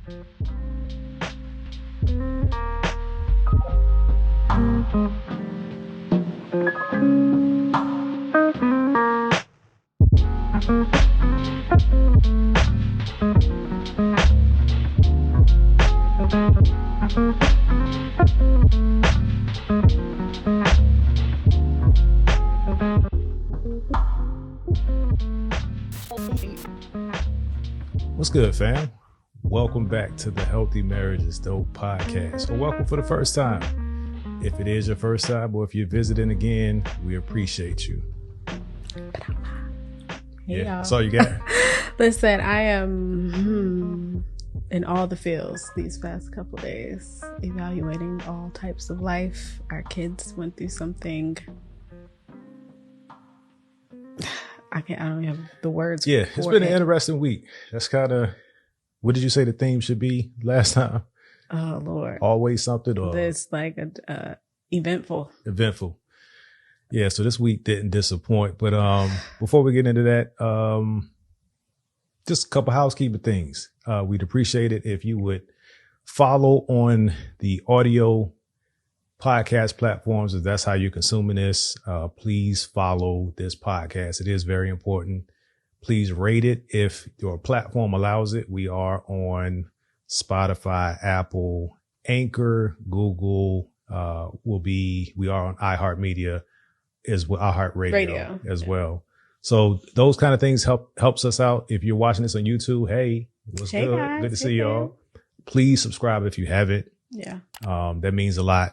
What's good, fam? Welcome back to the Healthy Marriage is Dope podcast. Or welcome for the first time. If it is your first time or if you're visiting again, we appreciate you. Hey, y'all. That's all you got. Listen, I am in all the fields these past couple days, evaluating all types of life. Our kids went through something. I don't have the words. Yeah, it's been an interesting week. That's kind of, what did you say the theme should be last time? Oh, Lord. Always something? Or it's like eventful. Eventful. Yeah, so this week didn't disappoint. But before we get into that, just a couple housekeeping things. We'd appreciate it if you would follow on the audio podcast platforms, if that's how you're consuming this. Please follow this podcast. It is very important. Please rate it if your platform allows it. We are on Spotify, Apple, Anchor, Google. We are on iHeartMedia iHeartRadio as well. So those kind of things helps us out. If you're watching this on YouTube, hey, what's good? Guys, good to see y'all. Please subscribe if you haven't. Yeah. That means a lot.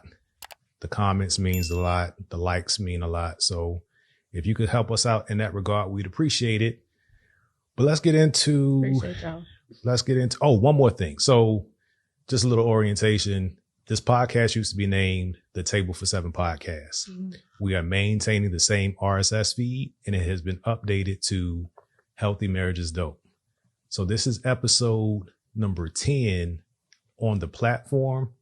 The comments means a lot. The likes mean a lot. So if you could help us out in that regard, we'd appreciate it. But let's get into, one more thing. So just a little orientation. This podcast used to be named the Table for Seven Podcast. Mm-hmm. We are maintaining the same RSS feed, and it has been updated to Healthy Marriage is Dope. So this is episode number 10 on the platform.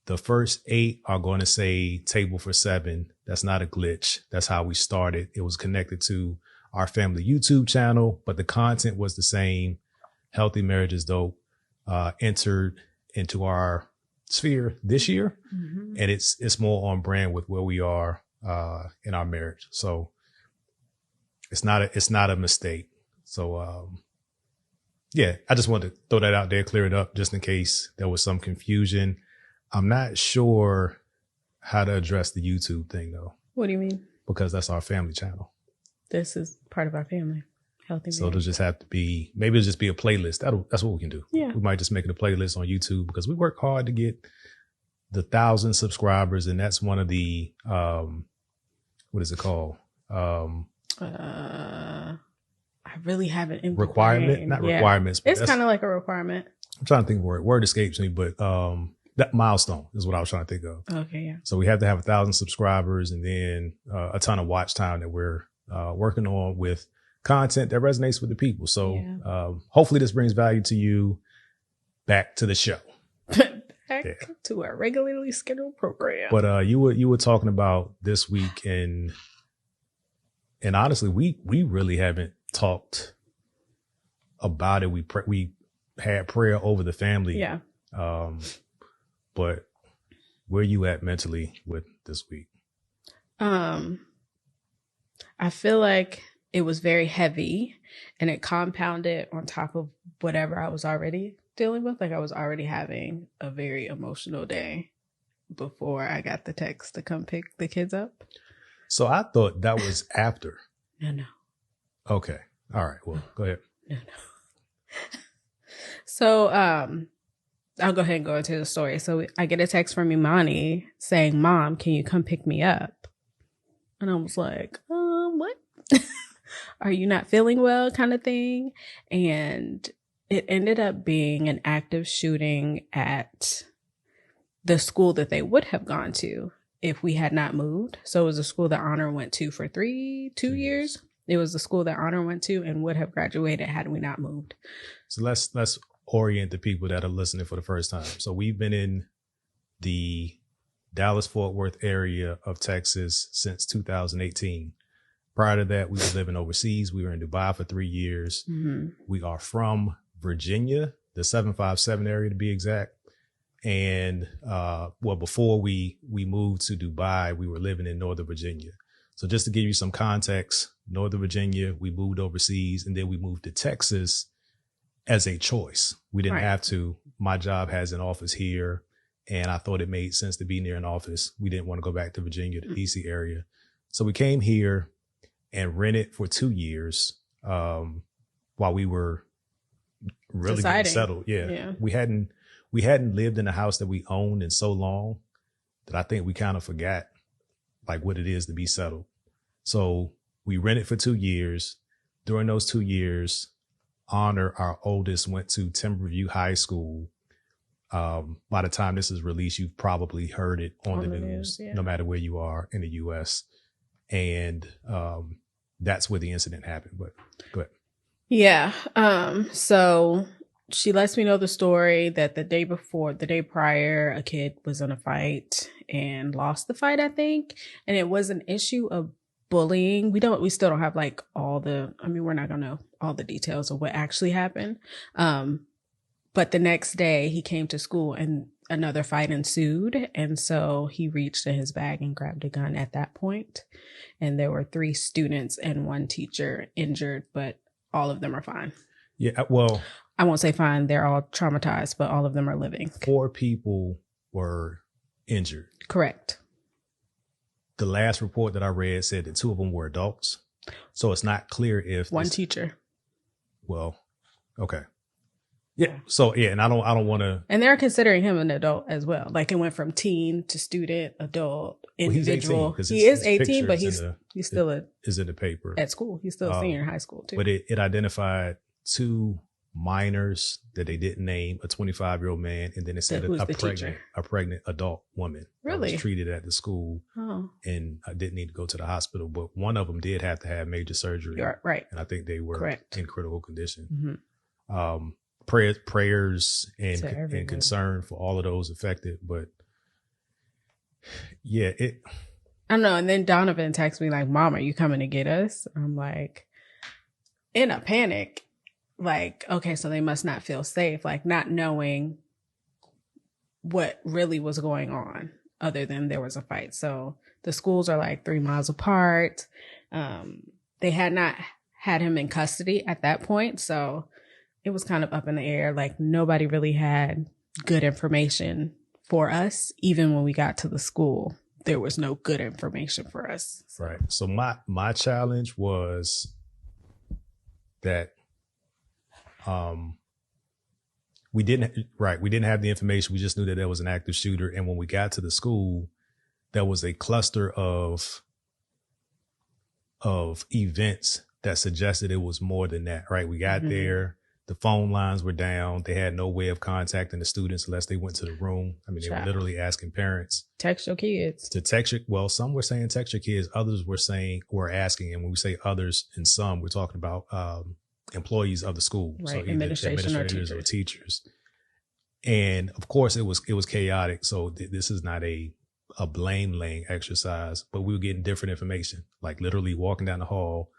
The first 8 are going to say Table for Seven. That's not a glitch. That's how we started. It was connected to our family YouTube channel, but the content was the same. Healthy Marriage is Dope entered into our sphere this year, mm-hmm. and it's more on brand with where we are in our marriage. So it's not a mistake. So yeah, I just wanted to throw that out there, clear it up just in case there was some confusion. I'm not sure how to address the YouTube thing though. What do you mean? Because that's our family channel. This is part of our family. Healthy. So it'll just have to be, maybe it'll just be a playlist. That's what we can do. Yeah. We might just make it a playlist on YouTube because we work hard to get the 1,000 subscribers. And that's one of the, what is it called? I really haven't. Requirements. It's kind of like a requirement. I'm trying to think of a word escapes me, but, that milestone is what I was trying to think of. Okay. Yeah. So we have to have 1,000 subscribers and then a ton of watch time that we're working on with content that resonates with the people. So hopefully this brings value to you. Back to the show. Back to our regularly scheduled program. But you were talking about this week and honestly, we really haven't talked about it. We had prayer over the family. Yeah. But where you at mentally with this week? I feel like it was very heavy and it compounded on top of whatever I was already dealing with. Like I was already having a very emotional day before I got the text to come pick the kids up. So I thought that was after. No. Okay. All right. Well, go ahead. No. So, I'll go ahead and go into the story. So I get a text from Imani saying, "Mom, can you come pick me up?" And I was like, what? Are you not feeling well kind of thing? And it ended up being an active shooting at the school that they would have gone to if we had not moved. So it was a school that Honor went to for 2 years. It was the school that Honor went to and would have graduated had we not moved. So let's orient the people that are listening for the first time. So we've been in the Dallas-Fort Worth area of Texas since 2018. Prior to that, we were living overseas. We were in Dubai for 3 years. Mm-hmm. We are from Virginia, the 757 area to be exact. And before we moved to Dubai, we were living in Northern Virginia. So just to give you some context, Northern Virginia, we moved overseas, and then we moved to Texas as a choice. We didn't have to. My job has an office here, and I thought it made sense to be near an office. We didn't want to go back to Virginia, the DC area. So we came here and rented for 2 years while we were really getting settled. Yeah. We hadn't lived in a house that we owned in so long that I think we kind of forgot like what it is to be settled. So we rented for 2 years. During those 2 years, Honor, our oldest, went to Timberview High School. By the time this is released, you've probably heard it on the news, no matter where you are in the U.S. And that's where the incident happened. But go ahead. Yeah. So she lets me know the story that the day prior, a kid was in a fight and lost the fight, I think. And it was an issue of bullying. We still don't have like we're not gonna know all the details of what actually happened. But the next day he came to school and another fight ensued. And so he reached in his bag and grabbed a gun at that point. And there were 3 students and 1 teacher injured, but all of them are fine. Yeah, well, I won't say fine. They're all traumatized, but all of them are living. 4 people were injured. Correct. The last report that I read said that 2 of them were adults. So it's not clear if 1 teacher. Well, okay. Yeah. So yeah, and I don't want to. And they're considering him an adult as well. Like it went from teen to student, adult, individual. Well, he is 18, but he's still is in the paper at school. He's still a senior in high school too. But it identified 2 minors that they didn't name, a 25-year-old man, and then it said a pregnant adult woman. Really? Was treated at the school and I didn't need to go to the hospital, but one of them did have to have major surgery. You're right. And I think they were in critical condition. Mm-hmm. Prayers and concern for all of those affected. But yeah, I don't know. And then Donovan texts me like, "Mom, are you coming to get us?" I'm like, in a panic. Like, okay, so they must not feel safe, like not knowing what really was going on other than there was a fight. So the schools are like 3 miles apart. They had not had him in custody at that point. So it was kind of up in the air. Like nobody really had good information for us. Even when we got to the school, there was no good information for us. Right. So my challenge was that we didn't have the information. We just knew that there was an active shooter. And when we got to the school, there was a cluster of events that suggested it was more than that, right? We got there, the phone lines were down. They had no way of contacting the students unless they went to the room. I mean, they were literally asking parents. Text your kids. Well, some were saying text your kids. Others were asking. And when we say others and some, we're talking about, employees of the school, right? So either administrators or teachers. And of course it was chaotic. So this is not a blame laying exercise, but we were getting different information, like literally walking down the hall.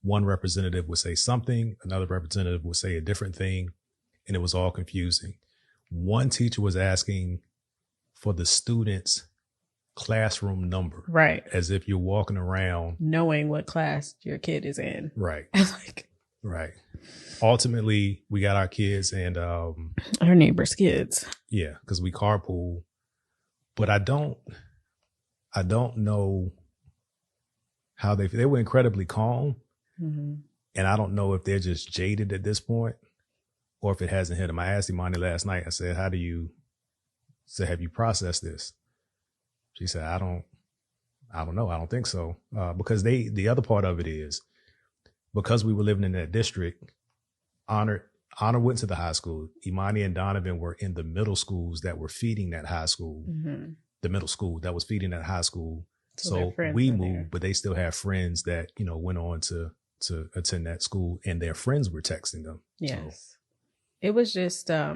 One representative would say something, another representative would say a different thing, and it was all confusing. One teacher was asking for the student's classroom number, right? As if you're walking around knowing what class your kid is in, right? Like, right. Ultimately, we got our kids and our neighbors' kids. Yeah, because we carpool. But I don't know how they were incredibly calm. Mm-hmm. And I don't know if they're just jaded at this point or if it hasn't hit them. I asked Imani last night, I said, have you processed this? She said, I don't know. I don't think so. Because the other part of it is, because we were living in that district, Honor went to the high school. Imani and Donovan were in the middle schools that were feeding that high school. Mm-hmm. The middle school that was feeding that high school. So we moved, but they still have friends that, went on to attend that school, and their friends were texting them. Yes. So. It was just, I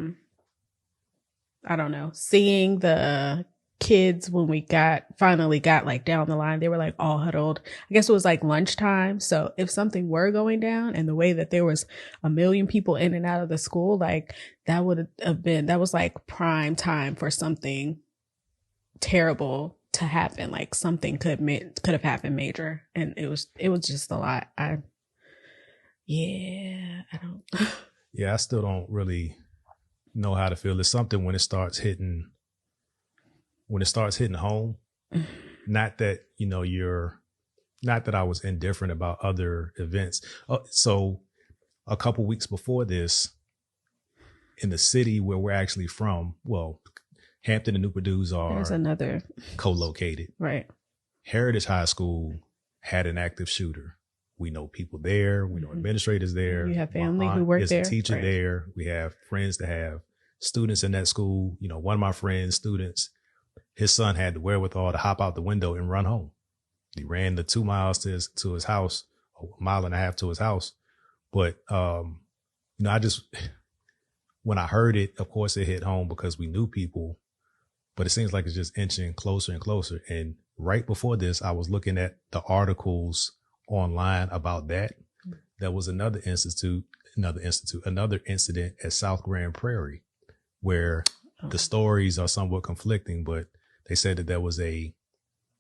don't know, seeing the kids, when we finally got like down the line, they were like all huddled. I guess it was like lunchtime. So if something were going down, and the way that there was a million people in and out of the school, like that was like prime time for something terrible to happen. Like something could have happened major, and it was just a lot. I don't. Yeah, I still don't really know how to feel. It's something when it starts hitting home. Not that, not that I was indifferent about other events. So a couple weeks before this, in the city where we're actually from, well, Hampton and Newport News are another co-located. Right. Heritage High School had an active shooter. We know people there. We know administrators there. You have family who work there. There's a teacher there. We have friends that have students in that school. One of my friends' students, his son had the wherewithal to hop out the window and run home. He ran the 2 miles to his house, a mile and a half to his house. But, when I heard it, of course it hit home because we knew people, but it seems like it's just inching closer and closer. And right before this, I was looking at the articles online about that. There was another incident at South Grand Prairie where the stories are somewhat conflicting, but they said that there was a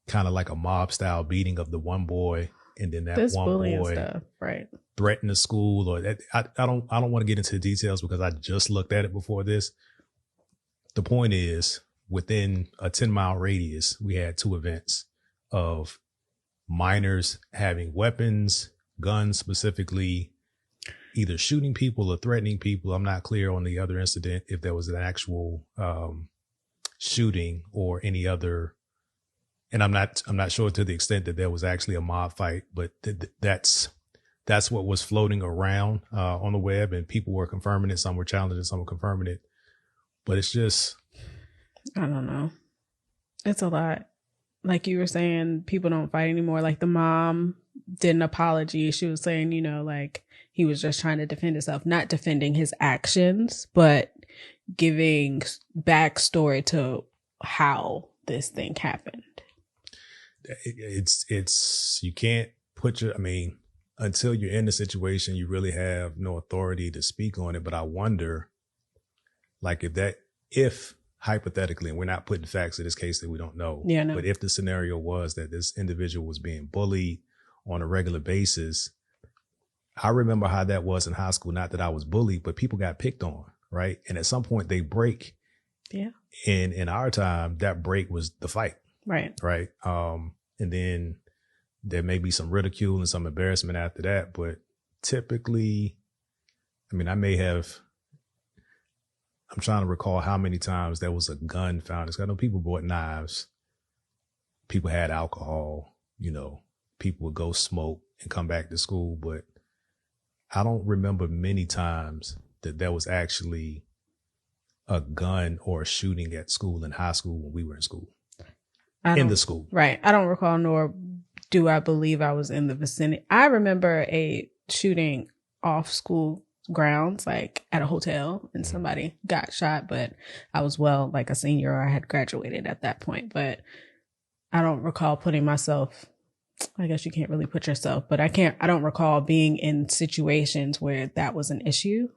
kind of like a mob style beating of the one boy, and then that one boy stuff, right, threatened the school, or that. I don't want to get into the details because I just looked at it before this. The point is, within a 10-mile radius, we had 2 events of minors having weapons, guns specifically, either shooting people or threatening people. I'm not clear on the other incident, if there was an actual shooting or any other. And I'm not sure to the extent that there was actually a mob fight, but that's what was floating around on the web, and people were confirming it. Some were challenging, some were confirming it. But it's just, I don't know. It's a lot. Like you were saying, people don't fight anymore. Like the mom did an apology. She was saying, like he was just trying to defend himself, not defending his actions, but giving backstory to how this thing happened. It's you can't put until you're in the situation, you really have no authority to speak on it. But I wonder, like, if hypothetically, and we're not putting facts in this case that we don't know, but if the scenario was that this individual was being bullied on a regular basis, I remember how that was in high school. Not that I was bullied, but people got picked on, right? And at some point they break. Yeah. And in our time, that break was the fight. Right. Right. And then there may be some ridicule and some embarrassment after that. But typically, I'm trying to recall how many times there was a gun found. I know people brought knives. People had alcohol, people would go smoke and come back to school. But I don't remember many times that there was actually a gun or a shooting at school in high school when we were in school. In the school. Right. I don't recall, nor do I believe I was in the vicinity. I remember a shooting off school grounds, like at a hotel, and somebody got shot, but I was like a senior, or I had graduated at that point. But I don't recall putting myself, I guess you can't really put yourself, but I don't recall being in situations where that was an issue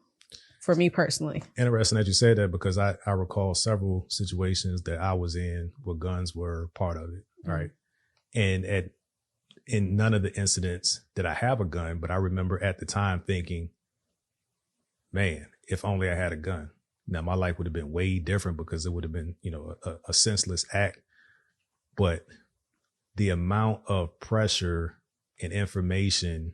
for me personally. Interesting that you said that, because I recall several situations that I was in where guns were part of it. Right. And in none of the incidents did I have a gun, but I remember at the time thinking, man, if only I had a gun. Now my life would have been way different, because it would have been, a senseless act. But the amount of pressure and information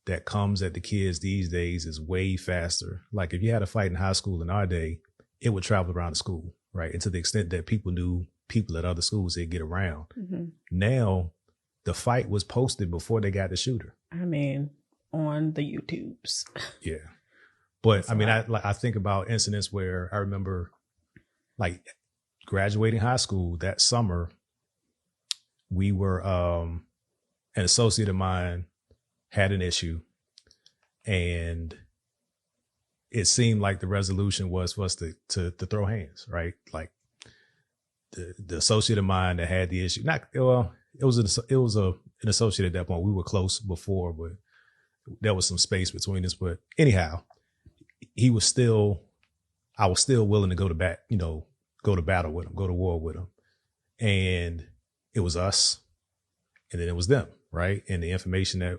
that comes at the kids these days is way faster. Like if you had a fight in high school in our day, it would travel around the school, right? And to the extent that people knew people at other schools, they'd get around. Mm-hmm. Now, the fight was posted before they got the shooter. On the YouTubes. Yeah. But I think about incidents where I remember, like, graduating high school that summer, we were, an associate of mine had an issue, and it seemed like the resolution was for us to throw hands, right? Like the associate of mine that had the issue. Not well, it was an associate at that point. We were close before, but there was some space between us. But anyhow, I was still willing to go to battle with him, go to war with him. And it was us, and then it was them, right? And the information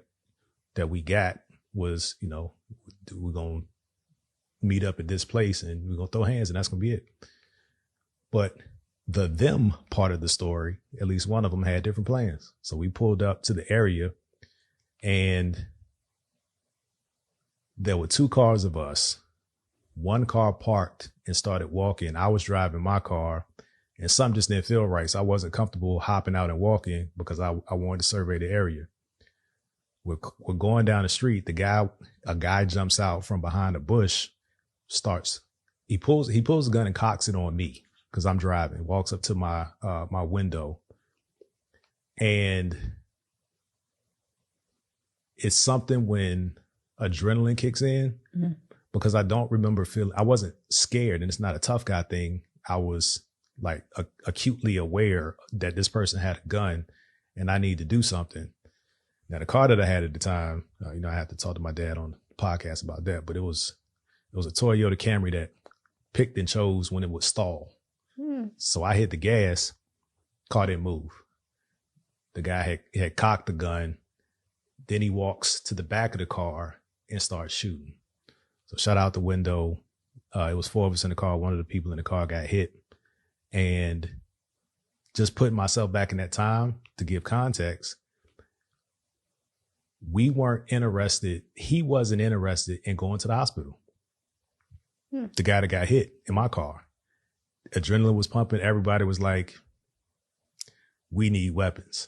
that we got was, we're going to meet up at this place and we're going to throw hands and that's going to be it. But the them part of the story, at least one of them had different plans. So we pulled up to the area and there were 2 cars of us. One car parked and started walking. I was driving my car and something just didn't feel right. So I wasn't comfortable hopping out and walking because I wanted to survey the area. We're going down the street. A guy jumps out from behind a bush, he pulls the gun and cocks it on me because I'm driving, walks up to my window. And it's something when adrenaline kicks in, because I don't remember I wasn't scared, and it's not a tough guy thing. I was like acutely aware that this person had a gun and I need to do something. Now the car that I had at the time, I had to talk to my dad on the podcast about that, but it was a Toyota Camry that picked and chose when it would stall. So I hit the gas, car didn't move. The guy had cocked the gun. Then he walks to the back of the car and starts shooting. So shot out the window. It was 4 of us in the car. One of the people in the car got hit. And just putting myself back in that time to give context, we weren't interested. He wasn't interested in going to the hospital. The guy that got hit in my car, adrenaline was pumping. Everybody was like, we need weapons,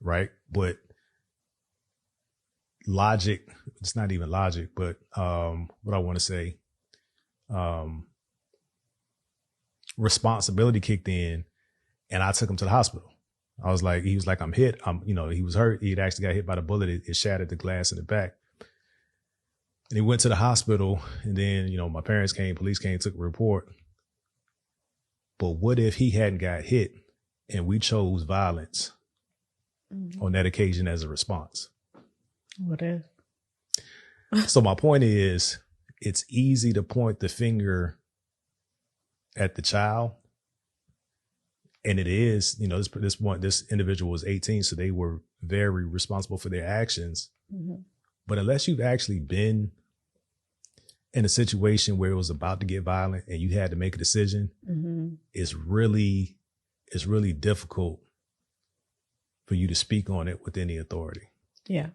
right? But logic, it's not even logic, but what I want to say, responsibility kicked in and I took him to the hospital. He was like, I'm hit. He was hurt. He'd actually got hit by the bullet. It shattered the glass in the back. And he went to the hospital and then, my parents came, police came, took a report. But what if he hadn't got hit and we chose violence on that occasion as a response? What if? So my point is, it's easy to point the finger at the child. And it is, this individual was 18, so they were very responsible for their actions. But unless you've actually been in a situation where it was about to get violent and you had to make a decision, it's really difficult for you to speak on it with any authority. Yeah,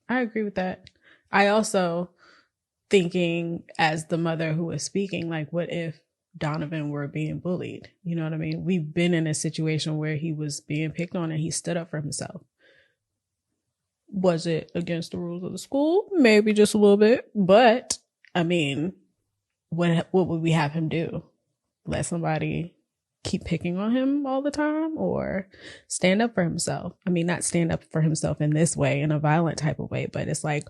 I agree with that. I also thinking as the mother who was speaking, like, what if Donovan were being bullied? You know what I mean? We've been in a situation where he was being picked on and he stood up for himself. Was it against the rules of the school? Maybe just a little bit. But, I mean, what would we have him do? Let somebody keep picking on him all the time or stand up for himself? I mean, not stand up for himself in this way, in a violent type of way, but it's like,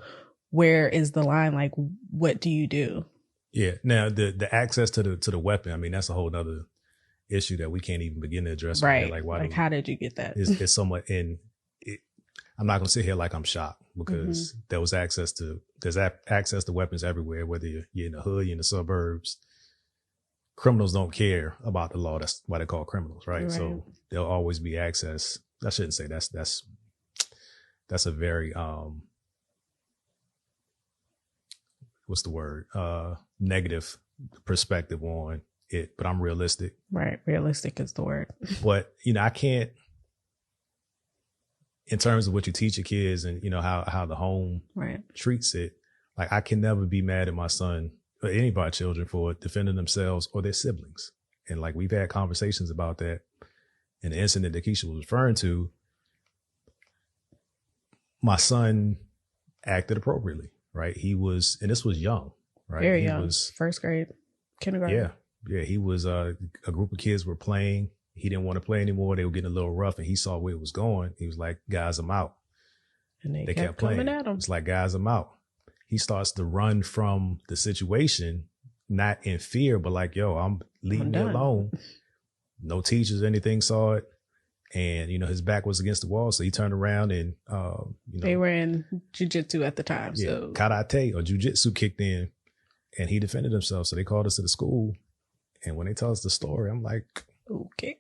where is the line? Like, what do you do? Yeah. Now, the access to the weapon, I mean, that's a whole other issue that we can't even begin to address. Right. Like how did you get that? It's somewhat I'm not going to sit here like I'm shocked because there's access to weapons everywhere, whether you're in the hood, you're in the suburbs. Criminals don't care about the law. That's why they're called criminals, right? So there'll always be access. I shouldn't say that's a very, what's the word? Negative perspective on it, but I'm realistic. Right. Realistic is the word. But, I can't, in terms of what you teach your kids and, how the home treats it, like I can never be mad at my son or any of our children for defending themselves or their siblings. And like, we've had conversations about that. And the incident that Keisha was referring to, my son acted appropriately, right? He was, and this was young, right? Very young. Was first grade, kindergarten. Yeah. He was, a group of kids were playing. He didn't want to play anymore. They were getting a little rough and he saw where it was going. He was like, guys, I'm out. And they kept playing. At him. It's like, guys, I'm out. He starts to run from the situation, not in fear, but like, yo, leave me alone. no teachers or anything saw it. And, his back was against the wall. So he turned around and, they were in jiu-jitsu at the time. Yeah, so karate or jiu-jitsu kicked in and he defended himself. So they called us to the school. And when they tell us the story, I'm like, okay.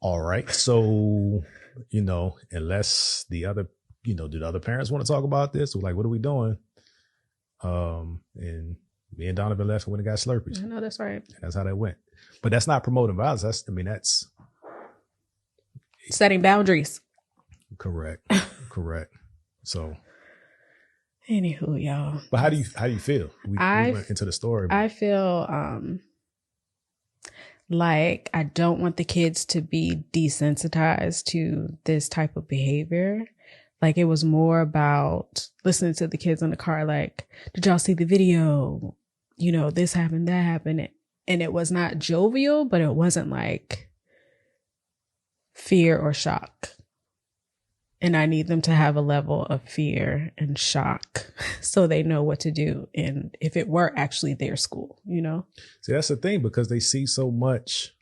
All right. So, unless the other, did other parents want to talk about this? We're like, what are we doing? And me and Donovan left and went and got Slurpees. I know, that's right. And that's how that went. But that's not promoting violence. That's setting boundaries. Correct. Correct. So anywho, y'all. But how do you feel? We went into the story. I feel like I don't want the kids to be desensitized to this type of behavior. Like, it was more about listening to the kids in the car, like, did y'all see the video? This happened, that happened. And it was not jovial, but it wasn't like fear or shock. And I need them to have a level of fear and shock so they know what to do. And if it were actually their school, See, that's the thing, because they see so much.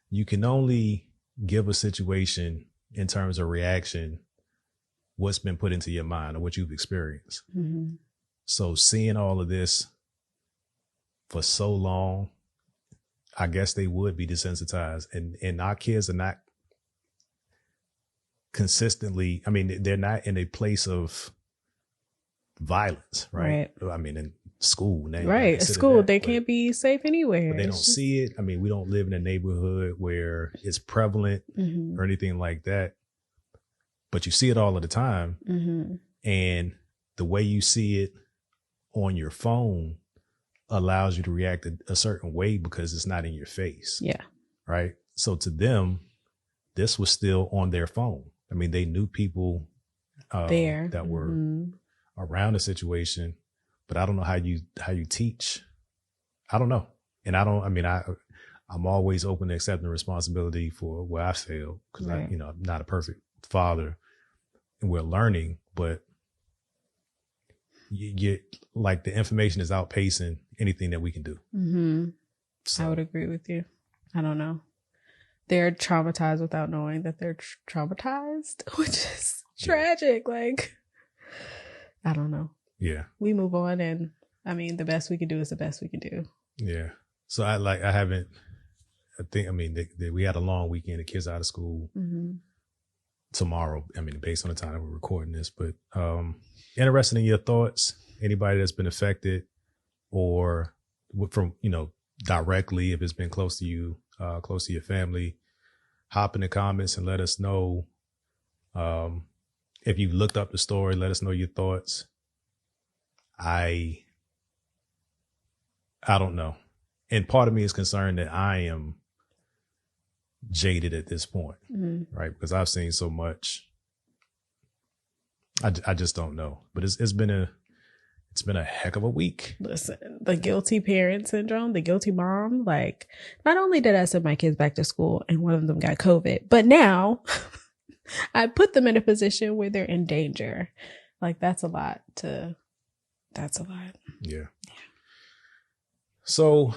You can only give a situation in terms of reaction what's been put into your mind or what you've experienced. Mm-hmm. So seeing all of this for so long, I guess they would be desensitized. And our kids are not consistently, they're not in a place of violence, right? I mean, in school. Right. At school, they can't be safe anywhere. But they don't see it. We don't live in a neighborhood where it's prevalent mm-hmm. or anything like that. But you see it all of the time. Mm-hmm. And the way you see it on your phone allows you to react a certain way because it's not in your face. Yeah. Right. So to them, this was still on their phone. They knew people there that were mm-hmm. around the situation, but I don't know how you teach. I don't know. And I'm always open to accepting responsibility for where I failed because right. I'm not a perfect father and we're learning, but you get like the information is outpacing anything that we can do. Mm-hmm. So, I would agree with you. I don't know. They're traumatized without knowing that they're traumatized, which is tragic. Like, I don't know. Yeah. We move on, and the best we can do is the best we can do. Yeah. So we had a long weekend. The kids out of school mm-hmm. tomorrow. Based on the time that we're recording this, but interested in your thoughts. Anybody that's been affected or from, directly, if it's been close to you, close to your family, hop in the comments and let us know. If you've looked up the story, let us know your thoughts. I don't know. And part of me is concerned that I am jaded at this point, mm-hmm. right? Because I've seen so much. I just don't know. But it's been a heck of a week. Listen, the guilty parent syndrome, the guilty mom. Like, not only did I send my kids back to school and one of them got COVID, but now I put them in a position where they're in danger. Like, that's a lot. Yeah. So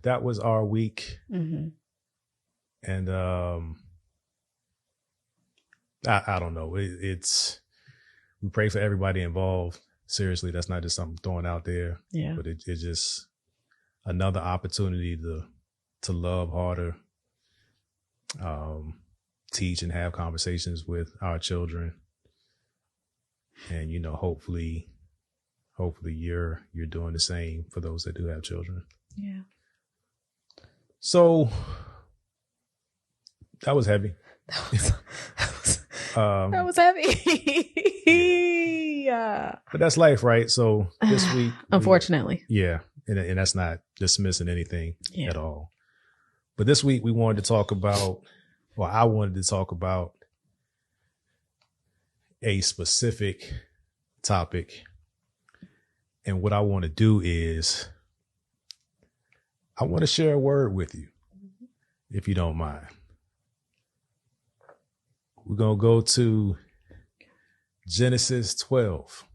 that was our week. Mm-hmm. And I don't know. We pray for everybody involved. Seriously, that's not just something throwing out there. Yeah. But it's just another opportunity to love harder, teach and have conversations with our children. And, hopefully you're doing the same for those that do have children. Yeah. So that was heavy. That was heavy. Yeah. But that's life, right? So this week, unfortunately. And that's not dismissing anything at all. But this week I wanted to talk about a specific topic. And what I want to do is I want to share a word with you, if you don't mind. We're going to go to Genesis 12.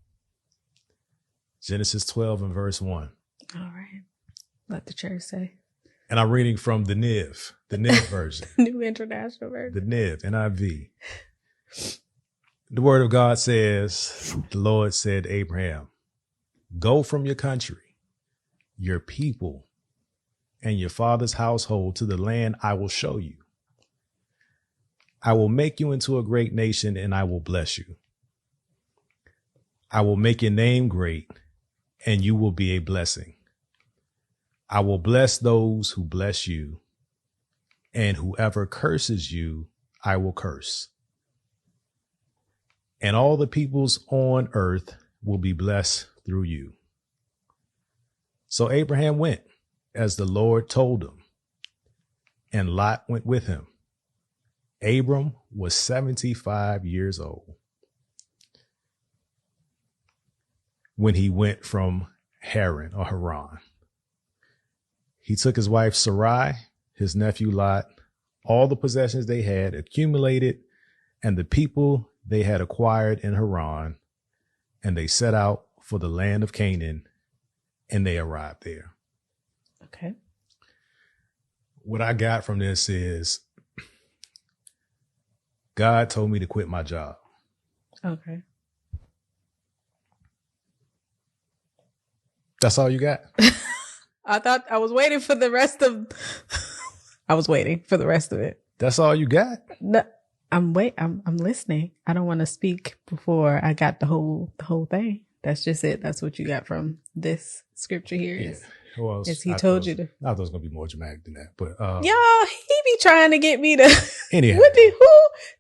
Genesis 12 and verse 1. All right. Let the church say. And I'm reading from the NIV version. New International Version. The NIV, NIV. The word of God says, the Lord said to Abraham, go from your country, your people, and your father's household to the land I will show you. I will make you into a great nation and I will bless you. I will make your name great and you will be a blessing. I will bless those who bless you, and whoever curses you, I will curse. And all the peoples on earth will be blessed through you. So Abraham went as the Lord told him, and Lot went with him. Abram was 75 years old when he went from Haran. He took his wife Sarai, his nephew Lot, all the possessions they had accumulated, and the people they had acquired in Haran, and they set out for the land of Canaan, and they arrived there. Okay. What I got from this is God told me to quit my job. Okay. That's all you got? I was waiting for the rest of it. That's all you got? No, I'm listening. I don't want to speak before I got the whole thing. That's just it. That's what you got from this scripture here. Yeah. Well, is he told you to. I thought it was gonna be more dramatic than that. But y'all, he be trying to get me to anyhow. Who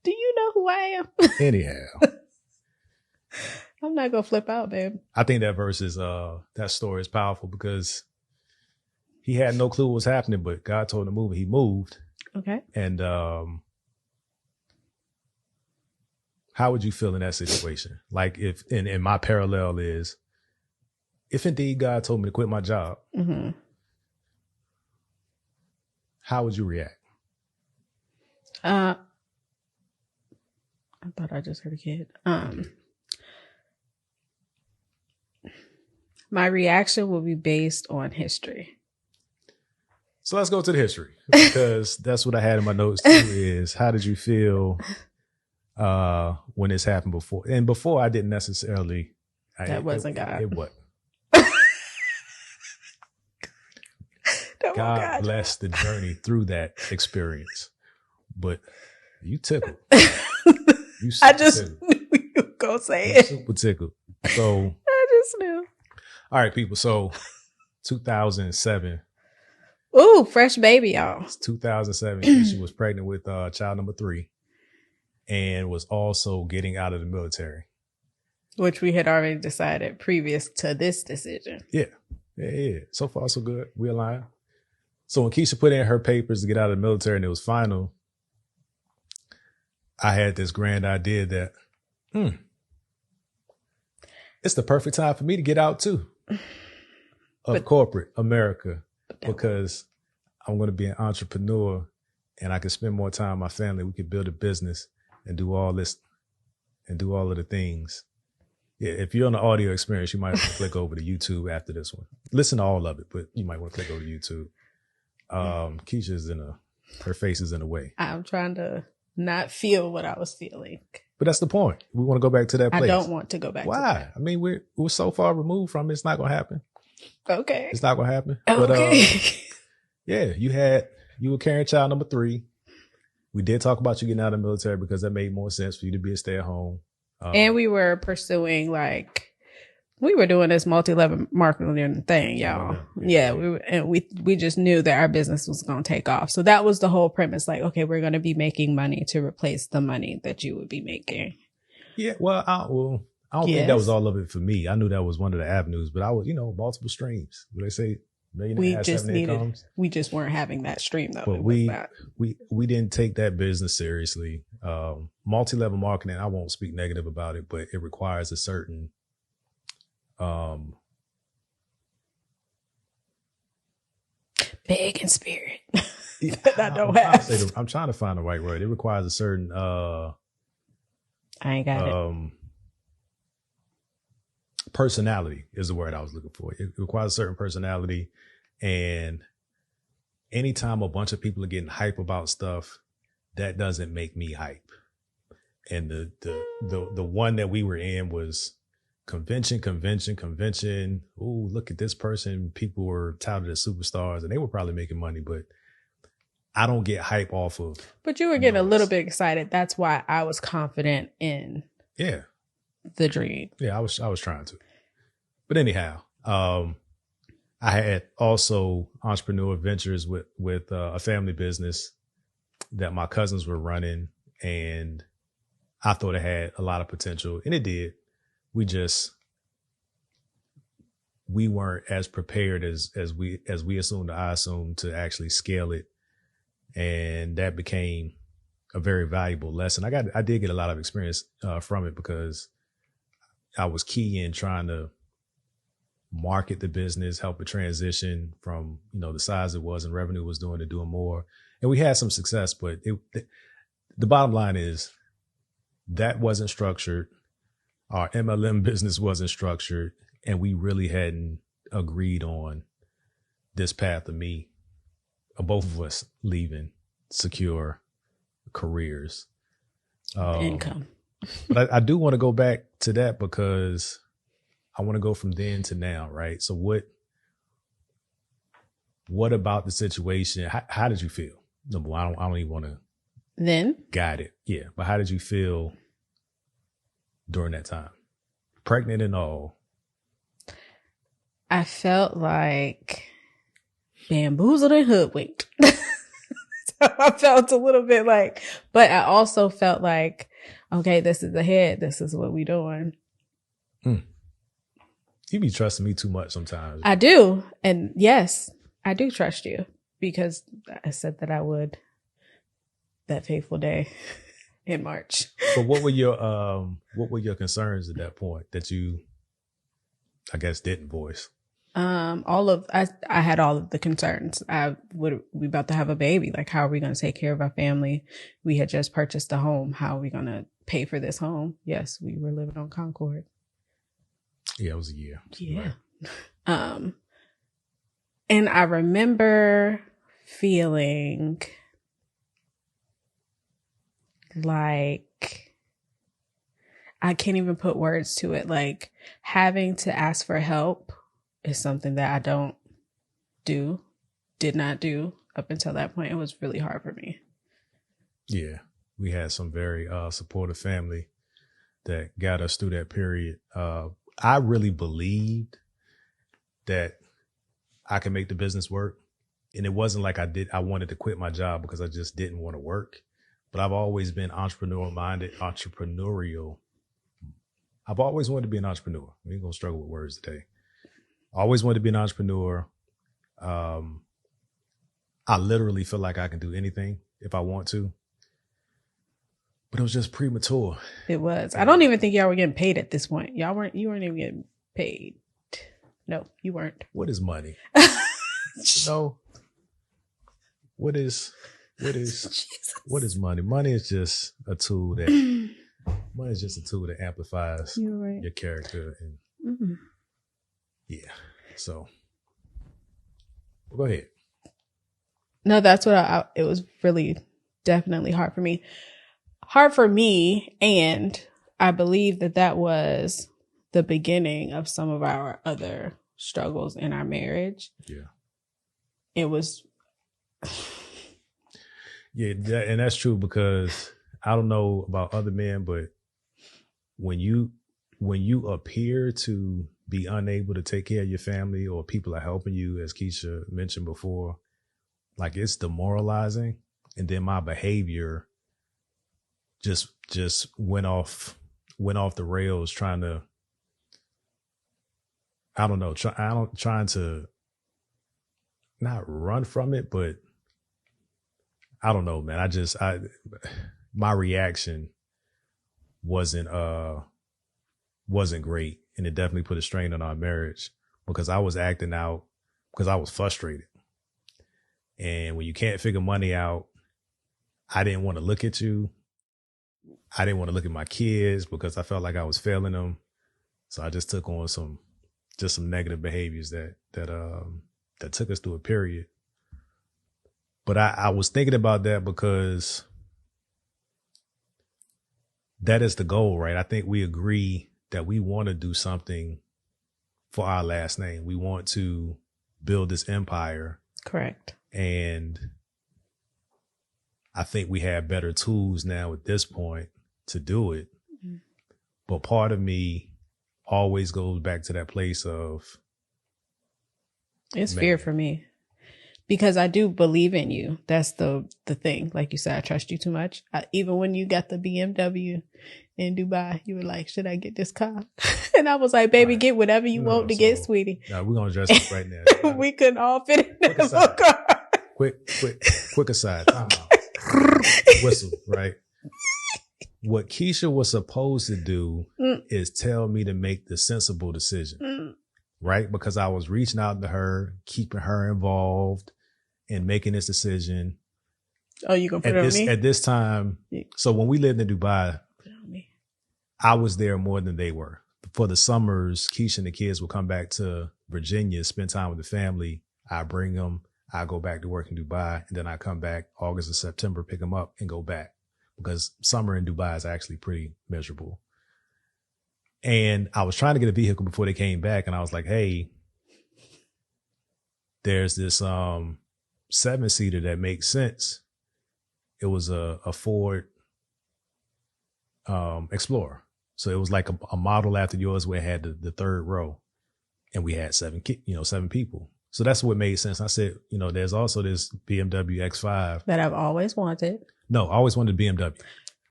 do you know who I am? Anyhow. I'm not gonna flip out, babe. I think that verse is that story is powerful because he had no clue what was happening, but God told him to move. He moved. Okay. And how would you feel in that situation? Like if, and my parallel is, if indeed God told me to quit my job, mm-hmm. how would you react? I thought I just heard a kid. My reaction will be based on history. So let's go to the history, because that's what I had in my notes too, is how did you feel when this happened before? And before I didn't necessarily. That wasn't God. It was. God bless the journey through that experience. But you tickled. I just knew you were going to say it. Super tickled. So I just knew. All right, people. So 2007. Ooh, fresh baby, y'all. It's 2007. She was pregnant with child number 3 and was also getting out of the military. Which we had already decided previous to this decision. Yeah. So far, so good. We aligned. So when Keisha put in her papers to get out of the military and it was final, I had this grand idea that, it's the perfect time for me to get out too of corporate America, because I'm going to be an entrepreneur and I can spend more time with my family. We could build a business and do all this and do all of the things. Yeah, if you're on the audio experience, you might want to click over to YouTube after this one. Listen to all of it, but you might want to click over to YouTube. Keisha's her face is in the way. I'm trying to not feel what I was feeling. But that's the point. We want to go back to that place. I don't want to go back. Why? To that. I mean, we're so far removed from it. It's not going to happen. Okay. It's not going to happen. Okay. But, yeah, you were carrying child number 3. We did talk about you getting out of the military because that made more sense for you to be a stay-at-home. And we were pursuing, we were doing this multi-level marketing thing, y'all. Yeah, we just knew that our business was going to take off. So that was the whole premise. Like, okay, we're going to be making money to replace the money that you would be making. Yeah, well, I don't think that was all of it for me. I knew that was one of the avenues, but I was, multiple streams. What they say, millionaire has 7 incomes. We just weren't having that stream though. But we didn't take that business seriously. Multi-level marketing, I won't speak negative about it, but it requires a certain big in spirit. That don't have. I'm trying to find the right word. It requires a certain I ain't got it. Personality is the word I was looking for. It requires a certain personality, And anytime a bunch of people are getting hype about stuff, that doesn't make me hype. And the one that we were in was convention. Ooh, look at this person. People were touted as superstars and they were probably making money, but I don't get hype off of. But you were getting a little bit excited. That's why I was confident in the dream. Yeah, I was trying to. But anyhow, I had also entrepreneur ventures with a family business that my cousins were running, and I thought it had a lot of potential, and it did. We weren't as prepared as we assumed, I assumed, to actually scale it. And that became a very valuable lesson. I did get a lot of experience from it, because I was key in trying to market the business, help it transition from, the size it was and revenue was doing to doing more. And we had some success, but the bottom line is that wasn't structured. Our MLM business wasn't structured, and we really hadn't agreed on this path of both of us leaving secure careers. Income. But I do want to go back to that, because I want to go from then to now, right? So what about the situation? How did you feel? Number one, I don't even want to then guide it. Yeah. But how did you feel during that time? Pregnant and all. I felt like bamboozled and hoodwinked. So I felt a little bit like, but I also felt like, okay, this is ahead. This is what we doing. You be trusting me too much sometimes. I do. And yes, I do trust you, because I said that I would that fateful day in March. But what were your concerns at that point that you, I guess, didn't voice? I had all of the concerns. We about to have a baby. Like, how are we going to take care of our family? We had just purchased a home. How are we going to pay for this home? Yes, we were living on Concord. Yeah, it was a year. Yeah. Right. And I remember feeling like, I can't even put words to it. Like, having to ask for help is something that I did not do up until that point. It was really hard for me. Yeah. We had some very supportive family that got us through that period. I really believed that I could make the business work. And it wasn't like I wanted to quit my job because I just didn't want to work. But I've always been entrepreneurial. I've always wanted to be an entrepreneur. We ain't gonna struggle with words today. I always wanted to be an entrepreneur. I literally feel like I can do anything if I want to. But it was just premature. It was. I don't even think y'all were getting paid at this point. You weren't even getting paid. No, you weren't. What is money? What is money? Money is just a tool that amplifies your character. And yeah. So go ahead. No, that's what it was really definitely hard for me. And I believe that was the beginning of some of our other struggles in our marriage. Yeah. It was. Yeah, and that's true, because I don't know about other men, but when you appear to be unable to take care of your family, or people are helping you, as Keisha mentioned before, like, it's demoralizing. And then my behavior just went off the rails, trying to, I don't know, trying to not run from it, but I don't know, man. My reaction wasn't great, and it definitely put a strain on our marriage, because I was acting out because I was frustrated. And when you can't figure money out, I didn't want to look at you. I didn't want to look at my kids because I felt like I was failing them. So I just took on some negative behaviors that that took us through a period. But I was thinking about that because that is the goal, right? I think we agree that we want to do something for our last name. We want to build this empire. Correct. And I think we have better tools now at this point to do it. Mm-hmm. But part of me always goes back to that place of it's fear for me. Because I do believe in you. That's the thing. Like you said, I trust you too much. Even when you got the BMW in Dubai, you were like, should I get this car? And I was like, baby, get whatever you want to get, sweetie. No, we're going to address this right now. We couldn't all fit in that car. Quick aside. Time out. Whistle, right? What Keisha was supposed to do is tell me to make the sensible decision, right? Because I was reaching out to her, keeping her involved in making this decision. Oh, you gonna put it on me? At this time, so when we lived in Dubai, I was there more than they were. For the summers, Keisha and the kids would come back to Virginia, spend time with the family. I bring them. I go back to work in Dubai, and then I come back August and September, pick them up and go back because summer in Dubai is actually pretty miserable. And I was trying to get a vehicle before they came back. And I was like, hey, there's this 7-seater that makes sense. It was a Ford Explorer. So it was like a model after yours where it had the third row. And we had 7 people. So that's what made sense. I said, there's also this BMW X5 that I've always wanted. No, I always wanted a BMW.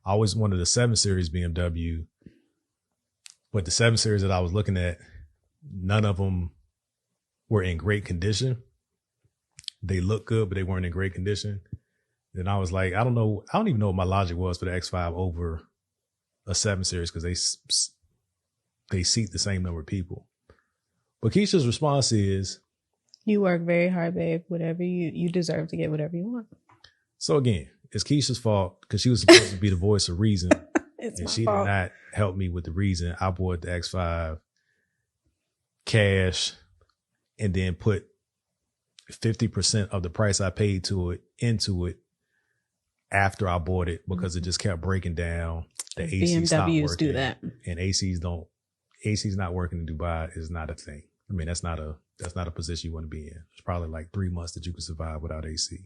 I always wanted a 7 Series BMW. But the 7 Series that I was looking at, none of them were in great condition. They looked good, but they weren't in great condition. Then I was like, I don't even know what my logic was for the X5 over a 7 Series because they seat the same number of people. But Keisha's response is, you work very hard, babe. Whatever you deserve to get whatever you want. So again, it's Keisha's fault because she was supposed to be the voice of reason. And she did not help me with the reason. I bought the X5 cash and then put 50% of the price I paid into it after I bought it because it just kept breaking down. The AC stopped working. BMWs do that. And AC's not working in Dubai is not a thing. I mean, that's not a position you want to be in. It's probably like 3 months that you can survive without AC.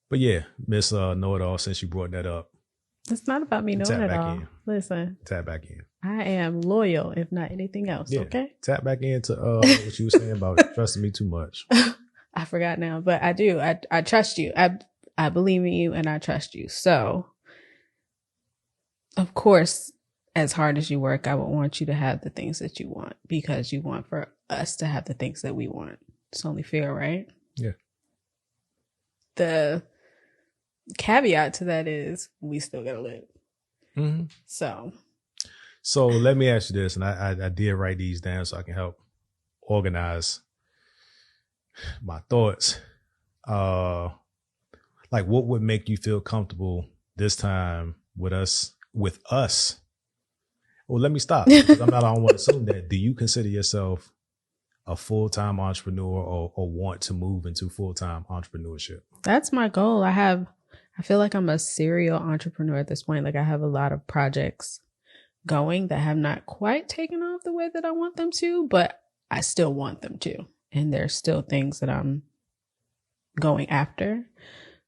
But yeah, Miss Know-It-All, since you brought that up. It's not about me knowing it all. Listen. Tap back in. I am loyal, if not anything else, okay? Tap back into what you were saying about trusting me too much. I forgot now, but I do. I trust you. I believe in you and I trust you. So, of course, as hard as you work, I would want you to have the things that you want because you want for us to have the things that we want. It's only fair, right? Yeah. The caveat to that is we still gotta live. Mm-hmm. So let me ask you this, and I did write these down so I can help organize my thoughts. Like what would make you feel comfortable this time with us? Well, let me stop because I don't want to assume that. Do you consider yourself a full-time entrepreneur or want to move into full-time entrepreneurship? That's my goal. I feel like I'm a serial entrepreneur at this point. Like I have a lot of projects going that have not quite taken off the way that I want them to, but I still want them to. And there's still things that I'm going after.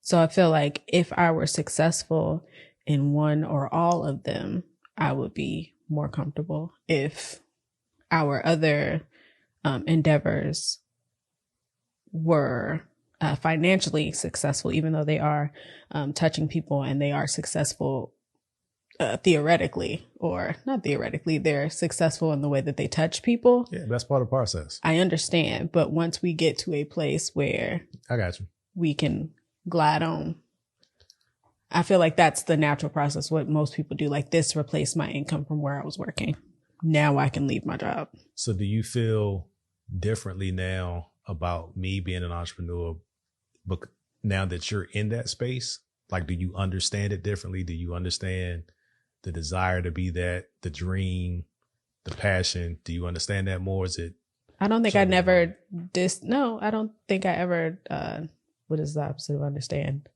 So I feel like if I were successful in one or all of them, I would be more comfortable. If our other endeavors were financially successful, even though they are touching people and they are successful theoretically, or not theoretically, they're successful in the way that they touch people. Yeah, that's part of the process. I understand. But once we get to a place where I got you, we can glide on. I feel like that's the natural process. What most people do, like this replaced my income from where I was working. Now I can leave my job. So do you feel differently now about me being an entrepreneur, but now that you're in that space? Like, do you understand it differently? Do you understand the desire to be that, the dream, the passion? Do you understand that more? Is it I don't think I never no, I don't think I ever what is the opposite of understand?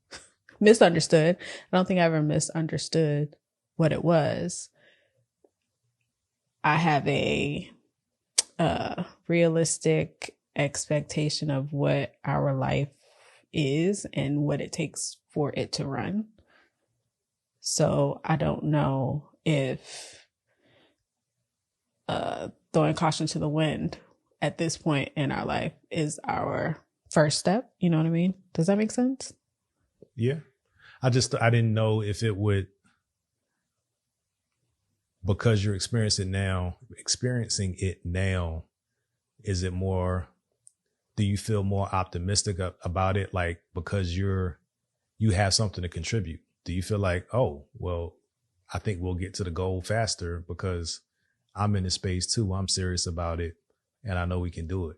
Misunderstood. I don't think I ever misunderstood what it was. I have a realistic expectation of what our life is and what it takes for it to run. So I don't know if throwing caution to the wind at this point in our life is our first step. You know what I mean? Does that make sense? Yeah. I didn't know if it would, because you're experiencing it now, is it more, do you feel more optimistic about it? Like, because you have something to contribute. Do you feel like, oh, well, I think we'll get to the goal faster because I'm in the space too. I'm serious about it and I know we can do it.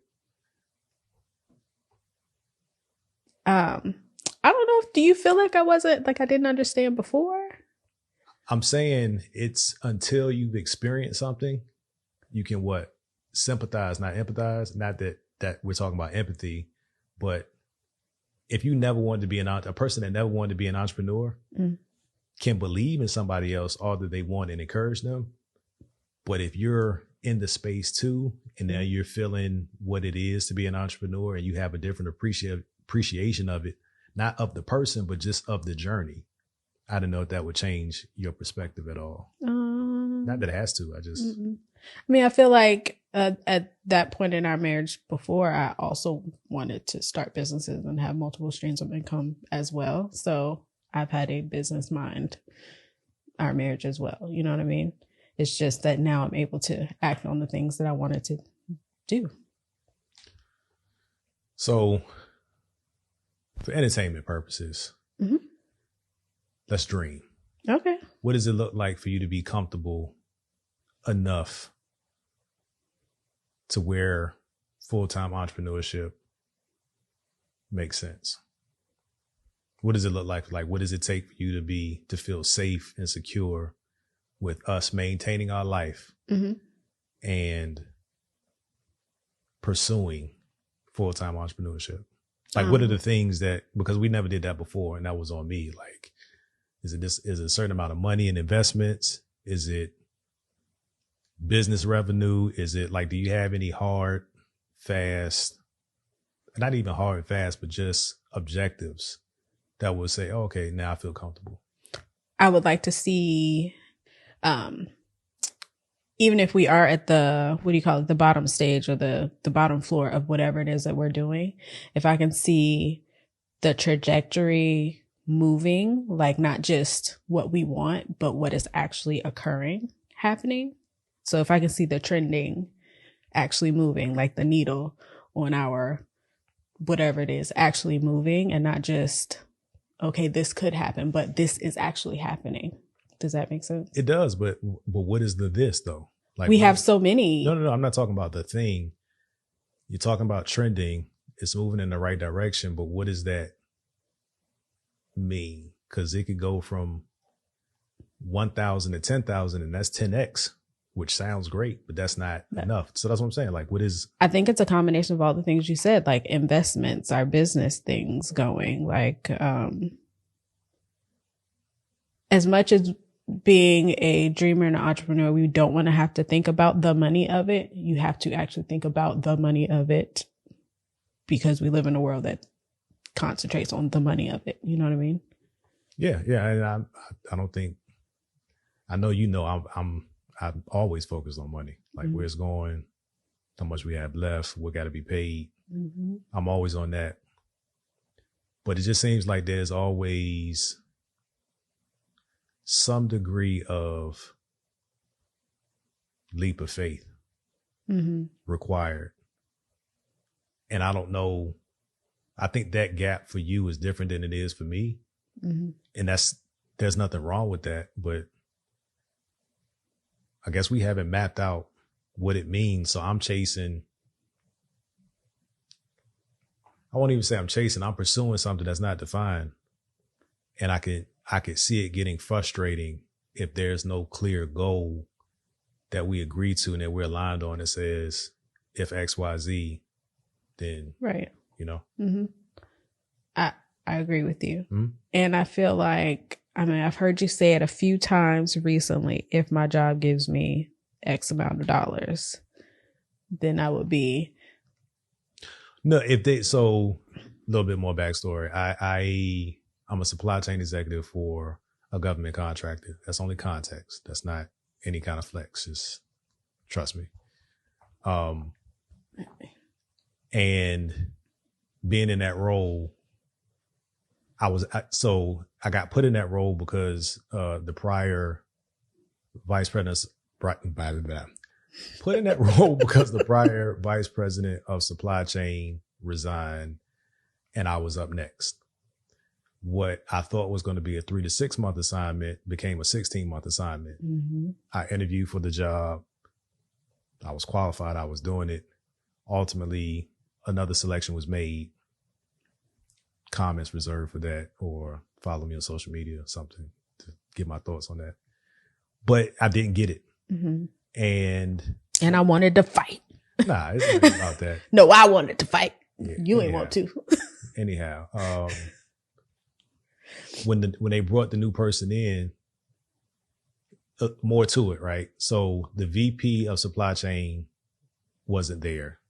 I don't know. Do you feel like I didn't understand before? I'm saying it's until you've experienced something, you can sympathize, not empathize. Not that we're talking about empathy, but if you never wanted to be a person that never wanted to be an entrepreneur can believe in somebody else all that they want and encourage them. But if you're in the space too, and now you're feeling what it is to be an entrepreneur and you have a different appreciation of it, not of the person, but just of the journey. I don't know if that would change your perspective at all. Not that it has to. I feel like at that point in our marriage before, I also wanted to start businesses and have multiple streams of income as well. So I've had a business mind our marriage as well. You know what I mean? It's just that now I'm able to act on the things that I wanted to do. So for entertainment purposes, let's dream. Okay. What does it look like for you to be comfortable enough to where full-time entrepreneurship makes sense? What does it look like? Like, what does it take for you to feel safe and secure with us maintaining our life and pursuing full-time entrepreneurship? Like, what are the things because we never did that before and that was on me. Like, is it a certain amount of money and investments? Is it business revenue? Is it like, do you have any hard, fast, not even hard and fast, but just objectives that would say, oh, okay, now I feel comfortable? I would like to see, even if we are at the bottom stage or the bottom floor of whatever it is that we're doing, if I can see the trajectory moving, like not just what we want, but what is actually happening. So if I can see the trending actually moving, like the needle on our whatever it is actually moving and not just, okay, this could happen, but this is actually happening. Does that make sense? It does, but what is this though? Like, we have so many. No. I'm not talking about the thing. You're talking about trending. It's moving in the right direction, but what does that mean? Because it could go from 1,000 to 10,000, and that's 10x, which sounds great, but that's not enough. So that's what I'm saying. Like, what is? I think it's a combination of all the things you said, like investments, our business things going. Like, as much as being a dreamer and an entrepreneur, we don't want to have to think about the money of it. You have to actually think about the money of it because we live in a world that concentrates on the money of it. You know what I mean? Yeah. And I don't think, I know, I'm always focused on money, like where it's going, how much we have left, what got to be paid. I'm always on that. But it just seems like there's always some degree of leap of faith required. And I don't know. I think that gap for you is different than it is for me. And there's nothing wrong with that. But I guess we haven't mapped out what it means. So I'm chasing. I won't even say I'm chasing. I'm pursuing something that's not defined. And I could see it getting frustrating if there's no clear goal that we agree to and that we're aligned on that says, if XYZ, then, right. you know. Mm-hmm. I agree with you. Mm-hmm. And I feel like, I mean, I've heard you say it a few times recently. If my job gives me X amount of dollars, then I would be. No, so a little bit more backstory. I'm a supply chain executive for a government contractor. That's only context. That's not any kind of flex. Just trust me. And being in that role, I got put in that role because the prior vice president put in that role because the prior vice president of supply chain resigned, and I was up next. What I thought was going to be a 3 to 6 month assignment became a 16-month assignment. Mm-hmm. I interviewed for the job. I was qualified. I was doing it. Ultimately, another selection was made. Comments reserved for that, or follow me on social media or something to get my thoughts on that. But I didn't get it. Mm-hmm. And I wanted to fight. Nah, it's not about that. No, I wanted to fight. Yeah, you ain't want to. Anyhow, when they brought the new person in, more to it, right? So the VP of supply chain wasn't there.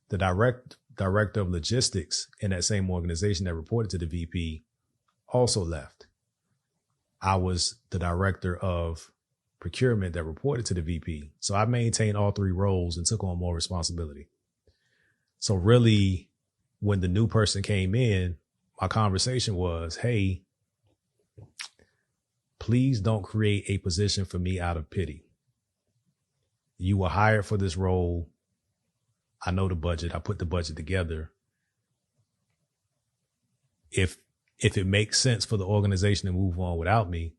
The director of logistics in that same organization that reported to the VP also left. I was the director of procurement that reported to the VP. So I maintained all three roles and took on more responsibility. So really, when the new person came in, my conversation was, hey, please don't create a position for me out of pity. You were hired for this role. I know the budget. I put the budget together. If it makes sense for the organization to move on without me,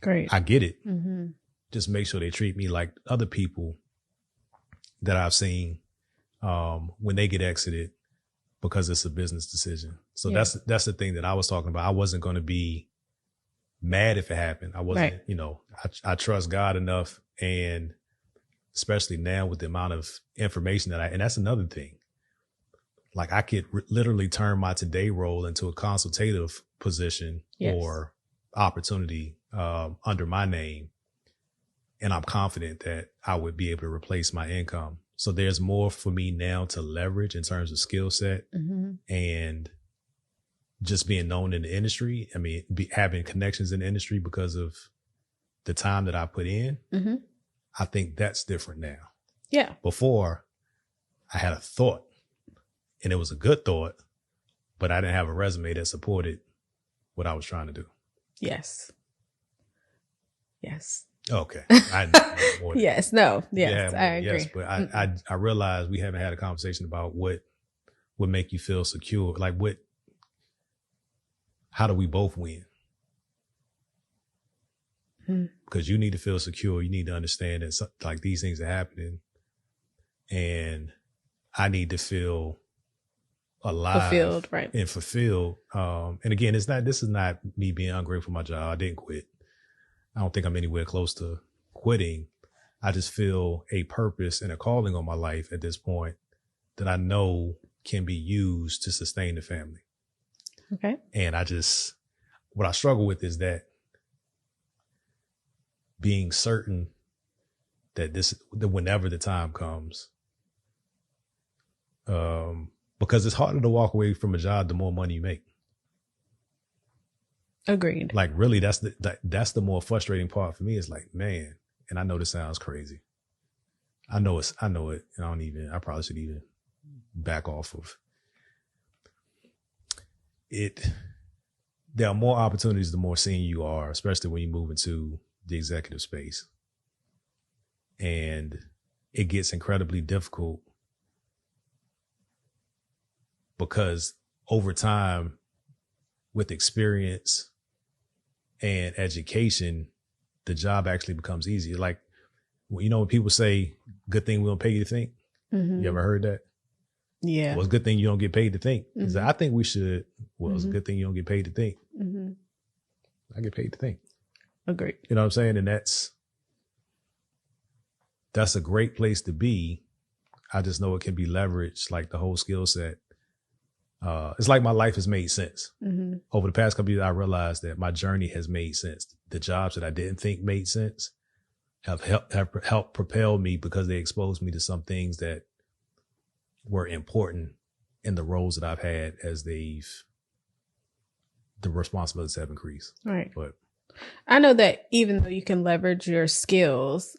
great. I get it. Mm-hmm. Just make sure they treat me like other people that I've seen when they get exited because it's a business decision. So that's the thing that I was talking about. I wasn't going to be mad if it happened. I wasn't, I trust God enough, and especially now with the amount of information and that's another thing. Like I could literally turn my today role into a consultative position or opportunity under my name. And I'm confident that I would be able to replace my income. So there's more for me now to leverage in terms of skill set and just being known in the industry. I mean, having connections in the industry because of the time that I put in. Mm-hmm. I think that's different now. Yeah. Before I had a thought, and it was a good thought, but I didn't have a resume that supported what I was trying to do. Yes. Yes. Okay. Yes. No. Yes. I agree. Yes, but I realized we haven't had a conversation about what would make you feel secure. Like how do we both win? Because you need to feel secure. You need to understand that like these things are happening, and I need to feel alive, fulfilled, right? And fulfilled. And again, this is not me being ungrateful for my job. I didn't quit. I don't think I'm anywhere close to quitting. I just feel a purpose and a calling on my life at this point that I know can be used to sustain the family. Okay. And what I struggle with is that being certain that whenever the time comes, because it's harder to walk away from a job the more money you make. Agreed. Like really, that's the more frustrating part for me. Is like, man, and I know this sounds crazy. I know it. I probably should even back off of it. There are more opportunities the more senior you are, especially when you move into the executive space. And it gets incredibly difficult because over time, with experience and education, the job actually becomes easier. Like, when people say, good thing we don't pay you to think. Mm-hmm. You ever heard that? Yeah. Well, it's a good thing you don't get paid to think. Mm-hmm. I think we should. Well, it's a good thing you don't get paid to think. Mm-hmm. I get paid to think. Agreed. You know what I'm saying? And that's a great place to be. I just know it can be leveraged, like the whole skill set. It's like my life has made sense. Mm-hmm. Over the past couple of years, I realized that my journey has made sense. The jobs that I didn't think made sense have helped propel me because they exposed me to some things that were important in the roles that I've had as the responsibilities have increased. Right. But I know that even though you can leverage your skills,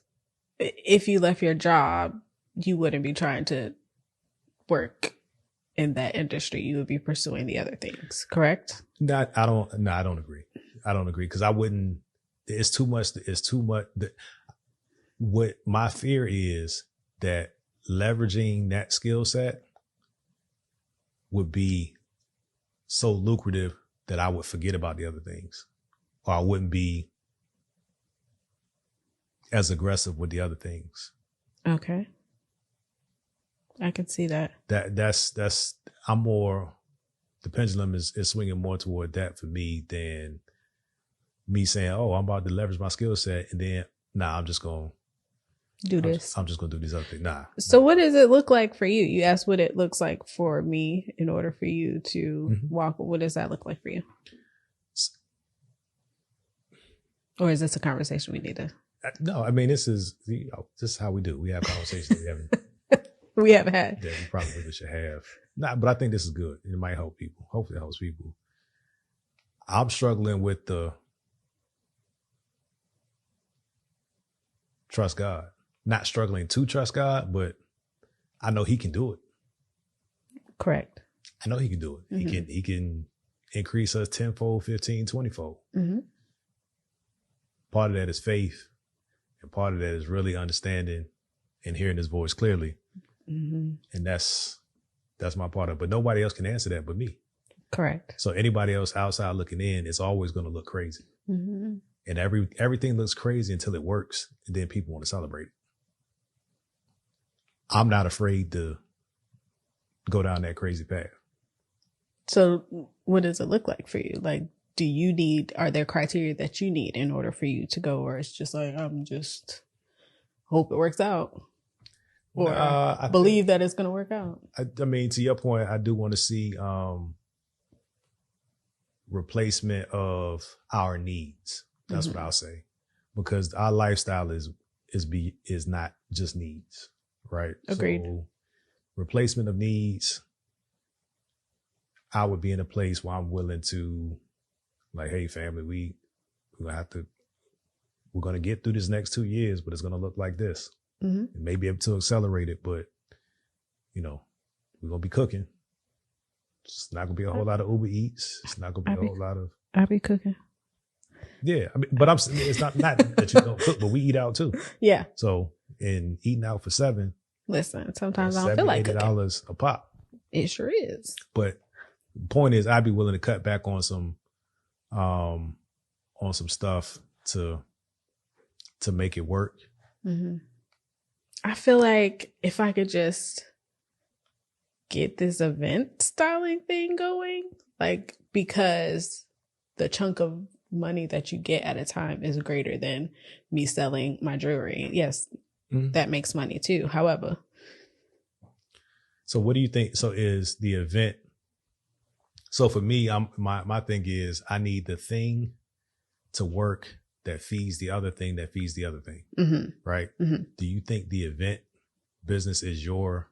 if you left your job, you wouldn't be trying to work in that industry. You would be pursuing the other things, correct? I don't agree. I don't agree because I wouldn't. It's too much. What my fear is that leveraging that skill set would be so lucrative that I would forget about the other things, or I wouldn't be as aggressive with the other things. Okay. I can see that. I'm more, the pendulum is swinging more toward that for me than me saying, oh, I'm about to leverage my skill set. And then, I'm just going to do this. I'm just going to do these other things. So what does it look like for you? You asked what it looks like for me in order for you to walk. What does that look like for you? Or is this a conversation we need to? No, I mean, this is how we do. We have conversations we haven't had. That we probably should have. But I think this is good. It might help people. Hopefully it helps people. I'm struggling with the trust God. Not struggling to trust God, but I know he can do it. Correct. I know he can do it. Mm-hmm. He can increase us 10-fold, 15, 20-fold. Mm-hmm. Part of that is faith. And part of that is really understanding and hearing his voice clearly. Mm-hmm. And that's my part of it. But nobody else can answer that but me. Correct. So anybody else outside looking in, it's always going to look crazy. Mm-hmm. And everything looks crazy until it works. And then people want to celebrate it. I'm not afraid to go down that crazy path. So what does it look like for you? Like, are there criteria that you need in order for you to go, or it's just like, I'm just hope it works out? Or I believe that it's going to work out. I mean, to your point, I do want to see replacement of our needs. That's what I'll say, because our lifestyle is not just needs, right? Agreed. So replacement of needs, I would be in a place where I'm willing to, like, hey, family, we're going to get through this next 2 years, but it's going to look like this. Mm-hmm. And maybe able to accelerate it, but we're going to be cooking. It's not going to be a whole lot of Uber Eats. It's not going to be a whole lot of. I'll be cooking. Yeah, I mean, but it's not that you don't cook, but we eat out too. Yeah. So, in eating out for $7. Listen, sometimes I don't feel like cooking. $80 a pop. It sure is. But the point is, I'd be willing to cut back on some stuff to make it work. Mm-hmm. I feel like if I could just get this event styling thing going, like, because the chunk of money that you get at a time is greater than me selling my jewelry. Yes, that makes money too. However. So what do you think? So is the event, so for me, my thing is I need the thing to work that feeds the other thing that feeds the other thing. Mm-hmm. Right? Mm-hmm. Do you think the event business is your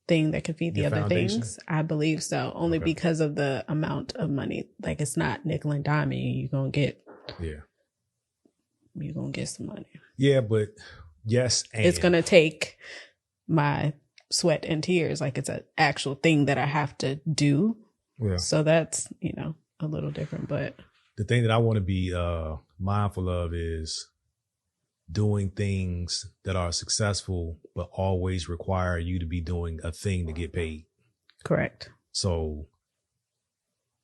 thing that can feed the other things? I believe so. Only because of the amount of money. Like, it's not nickel and diming. You're going to get some money. Yeah, but yes. And it's going to take my sweat and tears. Like, it's an actual thing that I have to do. Yeah. So that's, a little different, but the thing that I want to be mindful of is doing things that are successful, but always require you to be doing a thing to get paid. Correct. So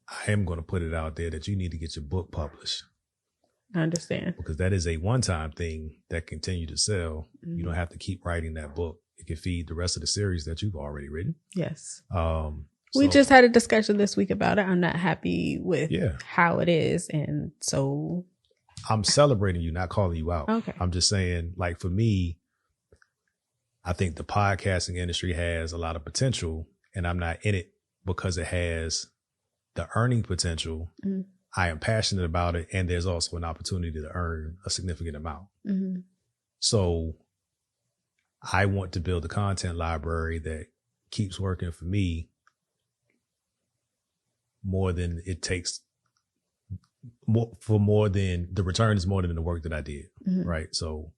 I am going to put it out there that you need to get your book published. I understand. Because that is a one-time thing that continue to sell. Mm-hmm. You don't have to keep writing that book. It can feed the rest of the series that you've already written. Yes. We just had a discussion this week about it. I'm not happy with how it is. And so I'm celebrating you, not calling you out. Okay. I'm just saying, like, for me, I think the podcasting industry has a lot of potential, and I'm not in it because it has the earning potential. Mm-hmm. I am passionate about it, and there's also an opportunity to earn a significant amount. Mm-hmm. So I want to build a content library that keeps working for me more than it takes, more than the return is more than the work that I did. Mm-hmm. Right. So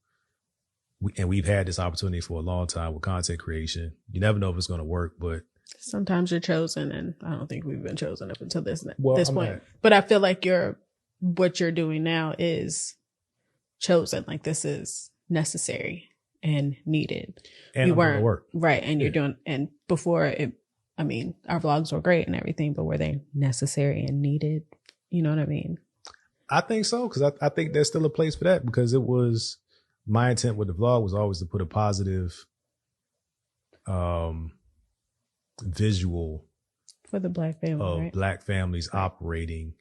we've had this opportunity for a long time with content creation. You never know if it's going to work, but sometimes you're chosen, and I don't think we've been chosen up until this point. But I feel like what you're doing now is chosen. Like, this is necessary and needed. And you weren't work. Right. And you're doing, and before it, I mean, our vlogs were great and everything, but were they necessary and needed? You know what I mean? I think so. Cause I think there's still a place for that, because it was my intent with the vlog was always to put a positive, visual for the Black family of right? Black families operating,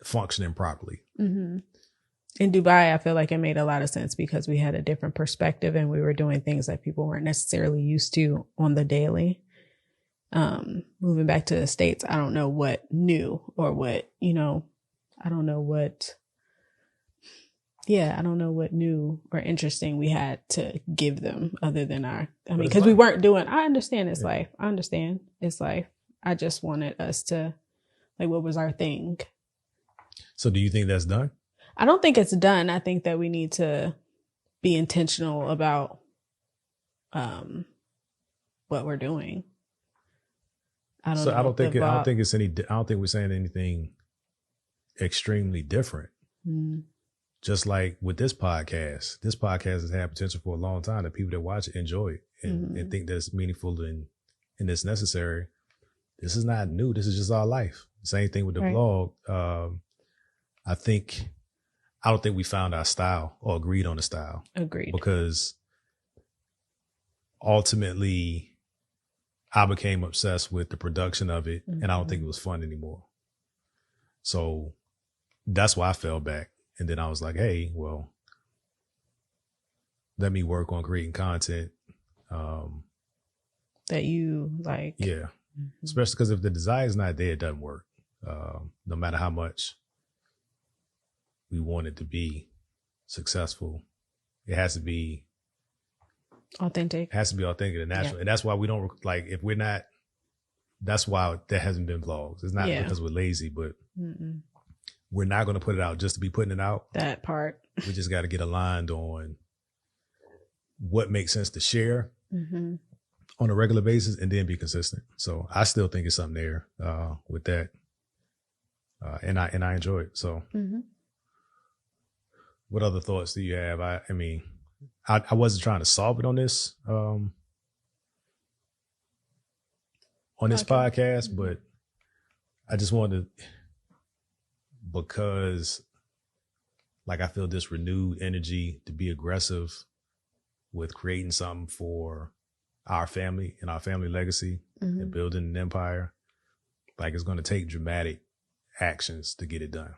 functioning properly. Mm-hmm. In Dubai, I feel like it made a lot of sense because we had a different perspective and we were doing things that people weren't necessarily used to on the daily. Moving back to the States, I don't know what new or what, I don't know what new or interesting we had to give them other than because we weren't doing, I understand it's life. I understand it's life. I just wanted us to, like, what was our thing? So do you think that's done? I don't think it's done. I think that we need to be intentional about what we're doing. I don't think we're saying anything extremely different. Mm. Just like with this podcast has had potential for a long time. The people that watch it enjoy it and think that's meaningful and it's necessary. This is not new. This is just our life. Same thing with the vlog. I don't think we found our style or agreed on the style. Agreed. Because ultimately I became obsessed with the production of it, and I don't think it was fun anymore. So that's why I fell back. And then I was like, hey, well, let me work on creating content. That you like. Yeah. Mm-hmm. Especially because if the desire is not there, it doesn't work. No matter how much we want it to be successful, it has to be authentic. It has to be authentic and natural. Yeah. And that's why we don't, like, if we're not, that's why there hasn't been vlogs. It's not because we're lazy, but we're not going to put it out just to be putting it out. That part. We just got to get aligned on what makes sense to share on a regular basis and then be consistent. So I still think it's something there with that. And I enjoy it. So what other thoughts do you have? I mean, I wasn't trying to solve it on this podcast, but I just wanted to, because like I feel this renewed energy to be aggressive with creating something for our family and our family legacy and building an empire. Like, it's going to take dramatic actions to get it done.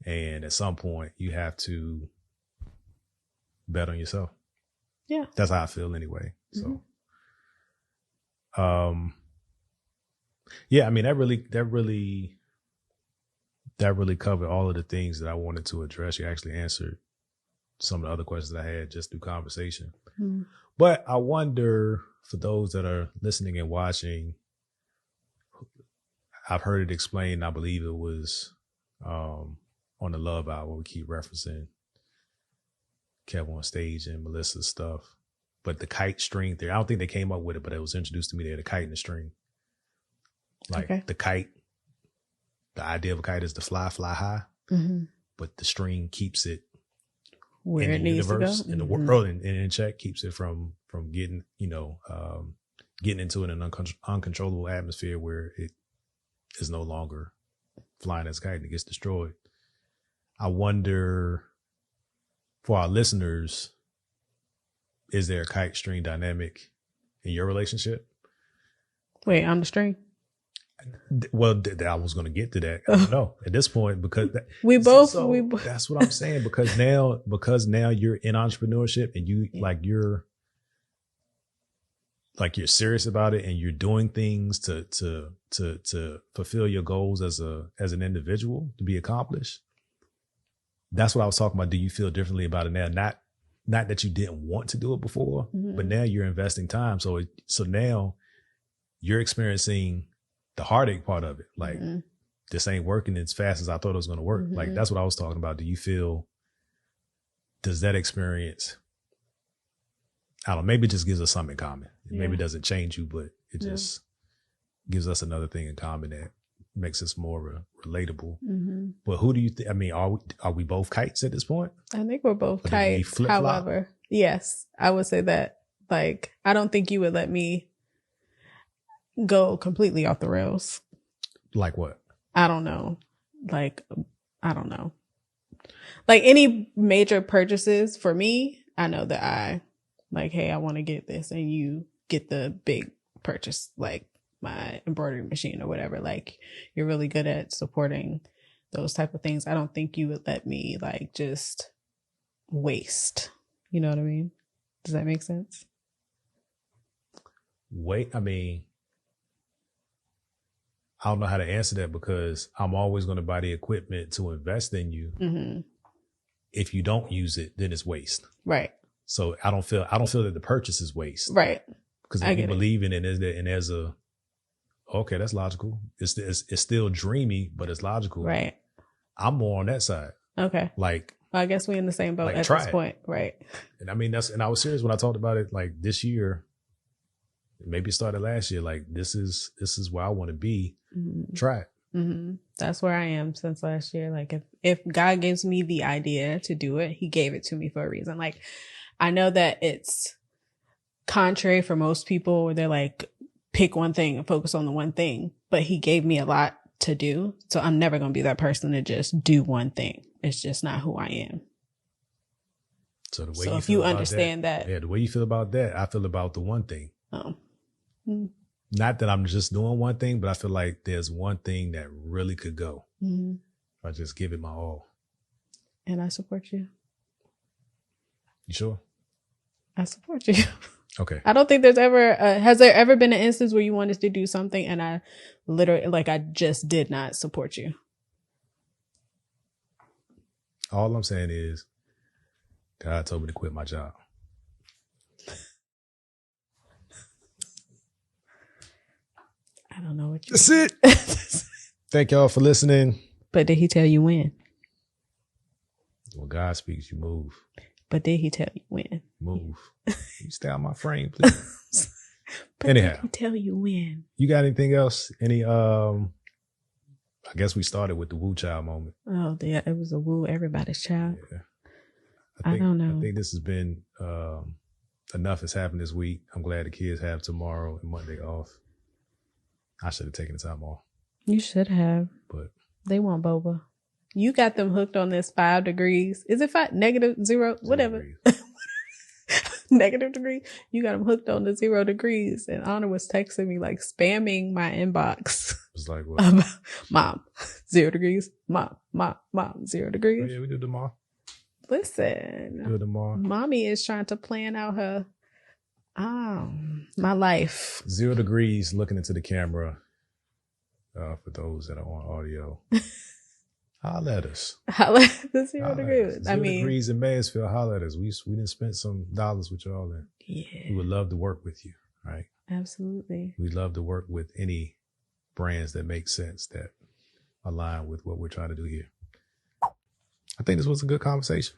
And at some point you have to bet on yourself. Yeah. That's how I feel anyway. So, yeah, I mean, that really covered all of the things that I wanted to address. You actually answered some of the other questions I had just through conversation. But I wonder, for those that are listening and watching, I've heard it explained, I believe it was on the Love Hour, we keep referencing Kev on stage and Melissa's stuff. But the kite string theory, I don't think they came up with it, but it was introduced to me there, the kite and the string. Like the kite, the idea of a kite is to fly high, but the string keeps it where in it the needs universe, to go. in the world, and in check, keeps it from getting, getting into an uncontrollable atmosphere where it is no longer flying as a kite and it gets destroyed. I wonder, for our listeners, is there a kite string dynamic in your relationship? Wait, I'm the string? Well, I was going to get to that. I don't know at this point because we both. That's what I'm saying because now you're in entrepreneurship and you you're serious about it and you're doing things to fulfill your goals as an individual to be accomplished. That's what I was talking about. Do you feel differently about it now? Not that you didn't want to do it before, but now you're investing time. So now you're experiencing the heartache part of it. Like this ain't working as fast as I thought it was going to work. Like that's what I was talking about. Does that experience, I don't know, maybe it just gives us something in common. Maybe it doesn't change you, but it just gives us another thing in common that makes us more relatable. But who do you think? I mean, are we both kites at this point? I think we're both kites. However, yes, I would say that. Like, I don't think you would let me go completely off the rails. Like what? I don't know. Like, I don't know. Like any major purchases for me, I know that hey, I want to get this and you get the big purchase, like my embroidery machine or whatever. Like you're really good at supporting those type of things. I don't think you would let me like just waste. You know what I mean? Does that make sense? I mean, I don't know how to answer that because I'm always going to buy the equipment to invest in you. If you don't use it, then it's waste. Right. So I don't feel that the purchase is waste. Right. Because if you believe in it and there's okay, that's logical. It's still dreamy, but it's logical. Right. I'm more on that side. Okay. Like, well, I guess we're in the same boat at this point. Right. And I mean, and I was serious when I talked about it, like this year, maybe it started last year. Like this is where I want to be. Try it. That's where I am since last year. Like if God gives me the idea to do it, he gave it to me for a reason. Like I know that it's contrary for most people where they're like, pick one thing and focus on the one thing, but he gave me a lot to do. So I'm never going to be that person to just do one thing. It's just not who I am. So if you understand that. Yeah, the way you feel about that, I feel about the one thing. Not that I'm just doing one thing, but I feel like there's one thing that really could go. If I just give it my all. And I support you. You sure? I support you. Okay. I don't think there's ever, has there ever been an instance where you wanted to do something and I literally, like I just did not support you? All I'm saying is God told me to quit my job. I don't know what you That's it. Thank y'all for listening. But did he tell you when? When God speaks, you move. But did he tell you when? Move. You stay out my frame, please. But anyhow, did he tell you when? You got anything else? I guess we started with the woo child moment. Oh, yeah, it was a woo everybody's child. Yeah. I don't know. I think this has been enough has happened this week. I'm glad the kids have tomorrow and Monday off. I should have taken the time off. You should have. But they want boba. You got them hooked on this 5 degrees. Is it 5? -0, whatever. Negative degree. You got them hooked on the 0 degrees. And Anna was texting me, like spamming my inbox. It was like what? Mom, 0 degrees. Mom, 0 degrees. Oh, yeah, we do tomorrow. Listen. Do it tomorrow. Mommy is trying to plan out her my life. 0 degrees looking into the camera. For those that are on audio. Holla at us. Holla at the 0 degrees. 0 degrees in Mansfield. Holla at us. We done spent some dollars with y'all and we would love to work with you. Right? Absolutely. We'd love to work with any brands that make sense, that align with what we're trying to do here. I think this was a good conversation.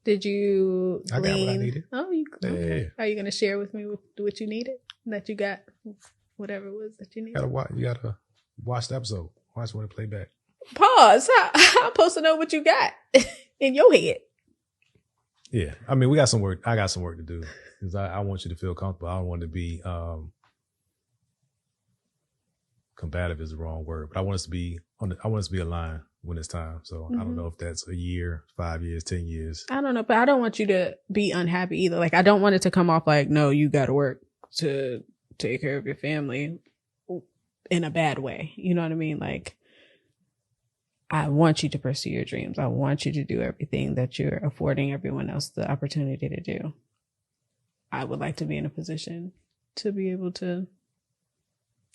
Did you I got what I needed. Oh, okay. Are you going to share with me what you needed? That you got whatever it was that you needed? You got to watch the episode. Watch when it play back. Pause. How I'm supposed to know what you got in your head? Yeah. I mean, we got some work. I got some work to do because I want you to feel comfortable. I don't want to be combative is the wrong word, but I want us to be aligned when it's time. So I don't know if that's a year, 5 years, 10 years. I don't know, but I don't want you to be unhappy either. Like I don't want it to come off like, no, you got to work to take care of your family. in a bad way. You know what I mean? Like, I want you to pursue your dreams. I want you to do everything that you're affording everyone else the opportunity to do. I would like to be in a position to be able to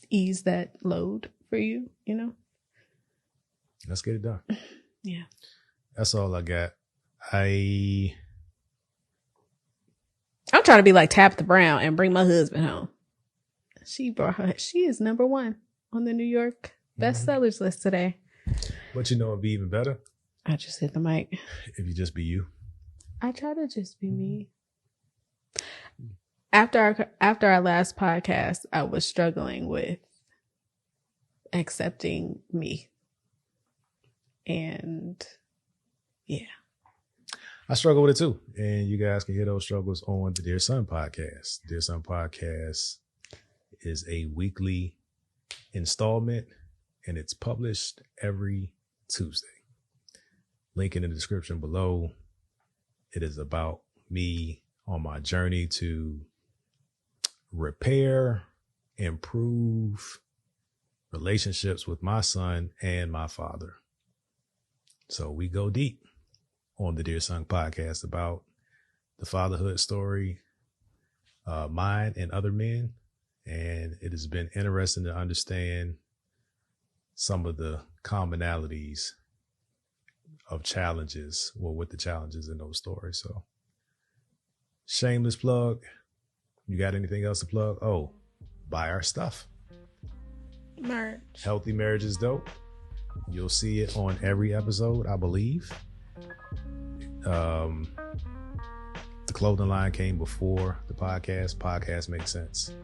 ease that load for you, you know? Let's get it done. Yeah. That's all I got. I'm trying to be like Tabitha Brown and bring my husband home. She is number 1 on the New York bestsellers list today. But you know it'd be even better? I just hit the mic. If you just be you. I try to just be me. After our last podcast, I was struggling with accepting me. And yeah. I struggle with it too. And you guys can hear those struggles on the Dear Son podcast. Dear Son podcast is a weekly installment, and it's published every Tuesday. Link in the description below. It is about me on my journey to repair, improve relationships with my son and my father. So we go deep on the Dear Son podcast about the fatherhood story, mine and other men. And it has been interesting to understand some of the commonalities of challenges, well, with the challenges in those stories. So shameless plug. You got anything else to plug? Oh, buy our stuff. Merch. Healthy Marriage is Dope. You'll see it on every episode, I believe. The clothing line came before the podcast. Podcast makes sense.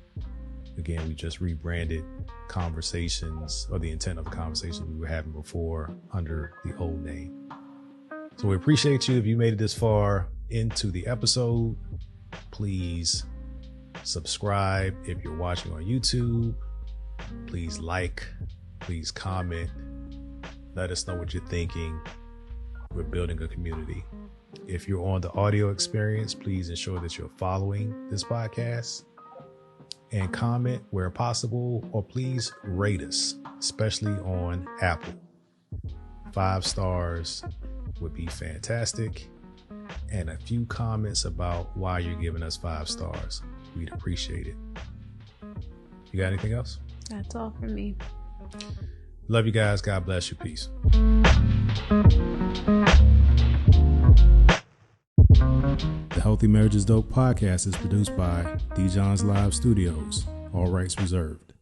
Again, we just rebranded conversations, or the intent of the conversation we were having before, under the old name. So we appreciate you. If you made it this far into the episode, please subscribe. If you're watching on YouTube, please like, please comment. Let us know what you're thinking. We're building a community. If you're on the audio experience, please ensure that you're following this podcast and comment where possible, or please rate us, especially on Apple. 5 stars would be fantastic. And a few comments about why you're giving us 5 stars. We'd appreciate it. You got anything else? That's all from me. Love you guys. God bless you. Peace. The Healthy Marriage is Dope podcast is produced by D. John's Live Studios. All rights reserved.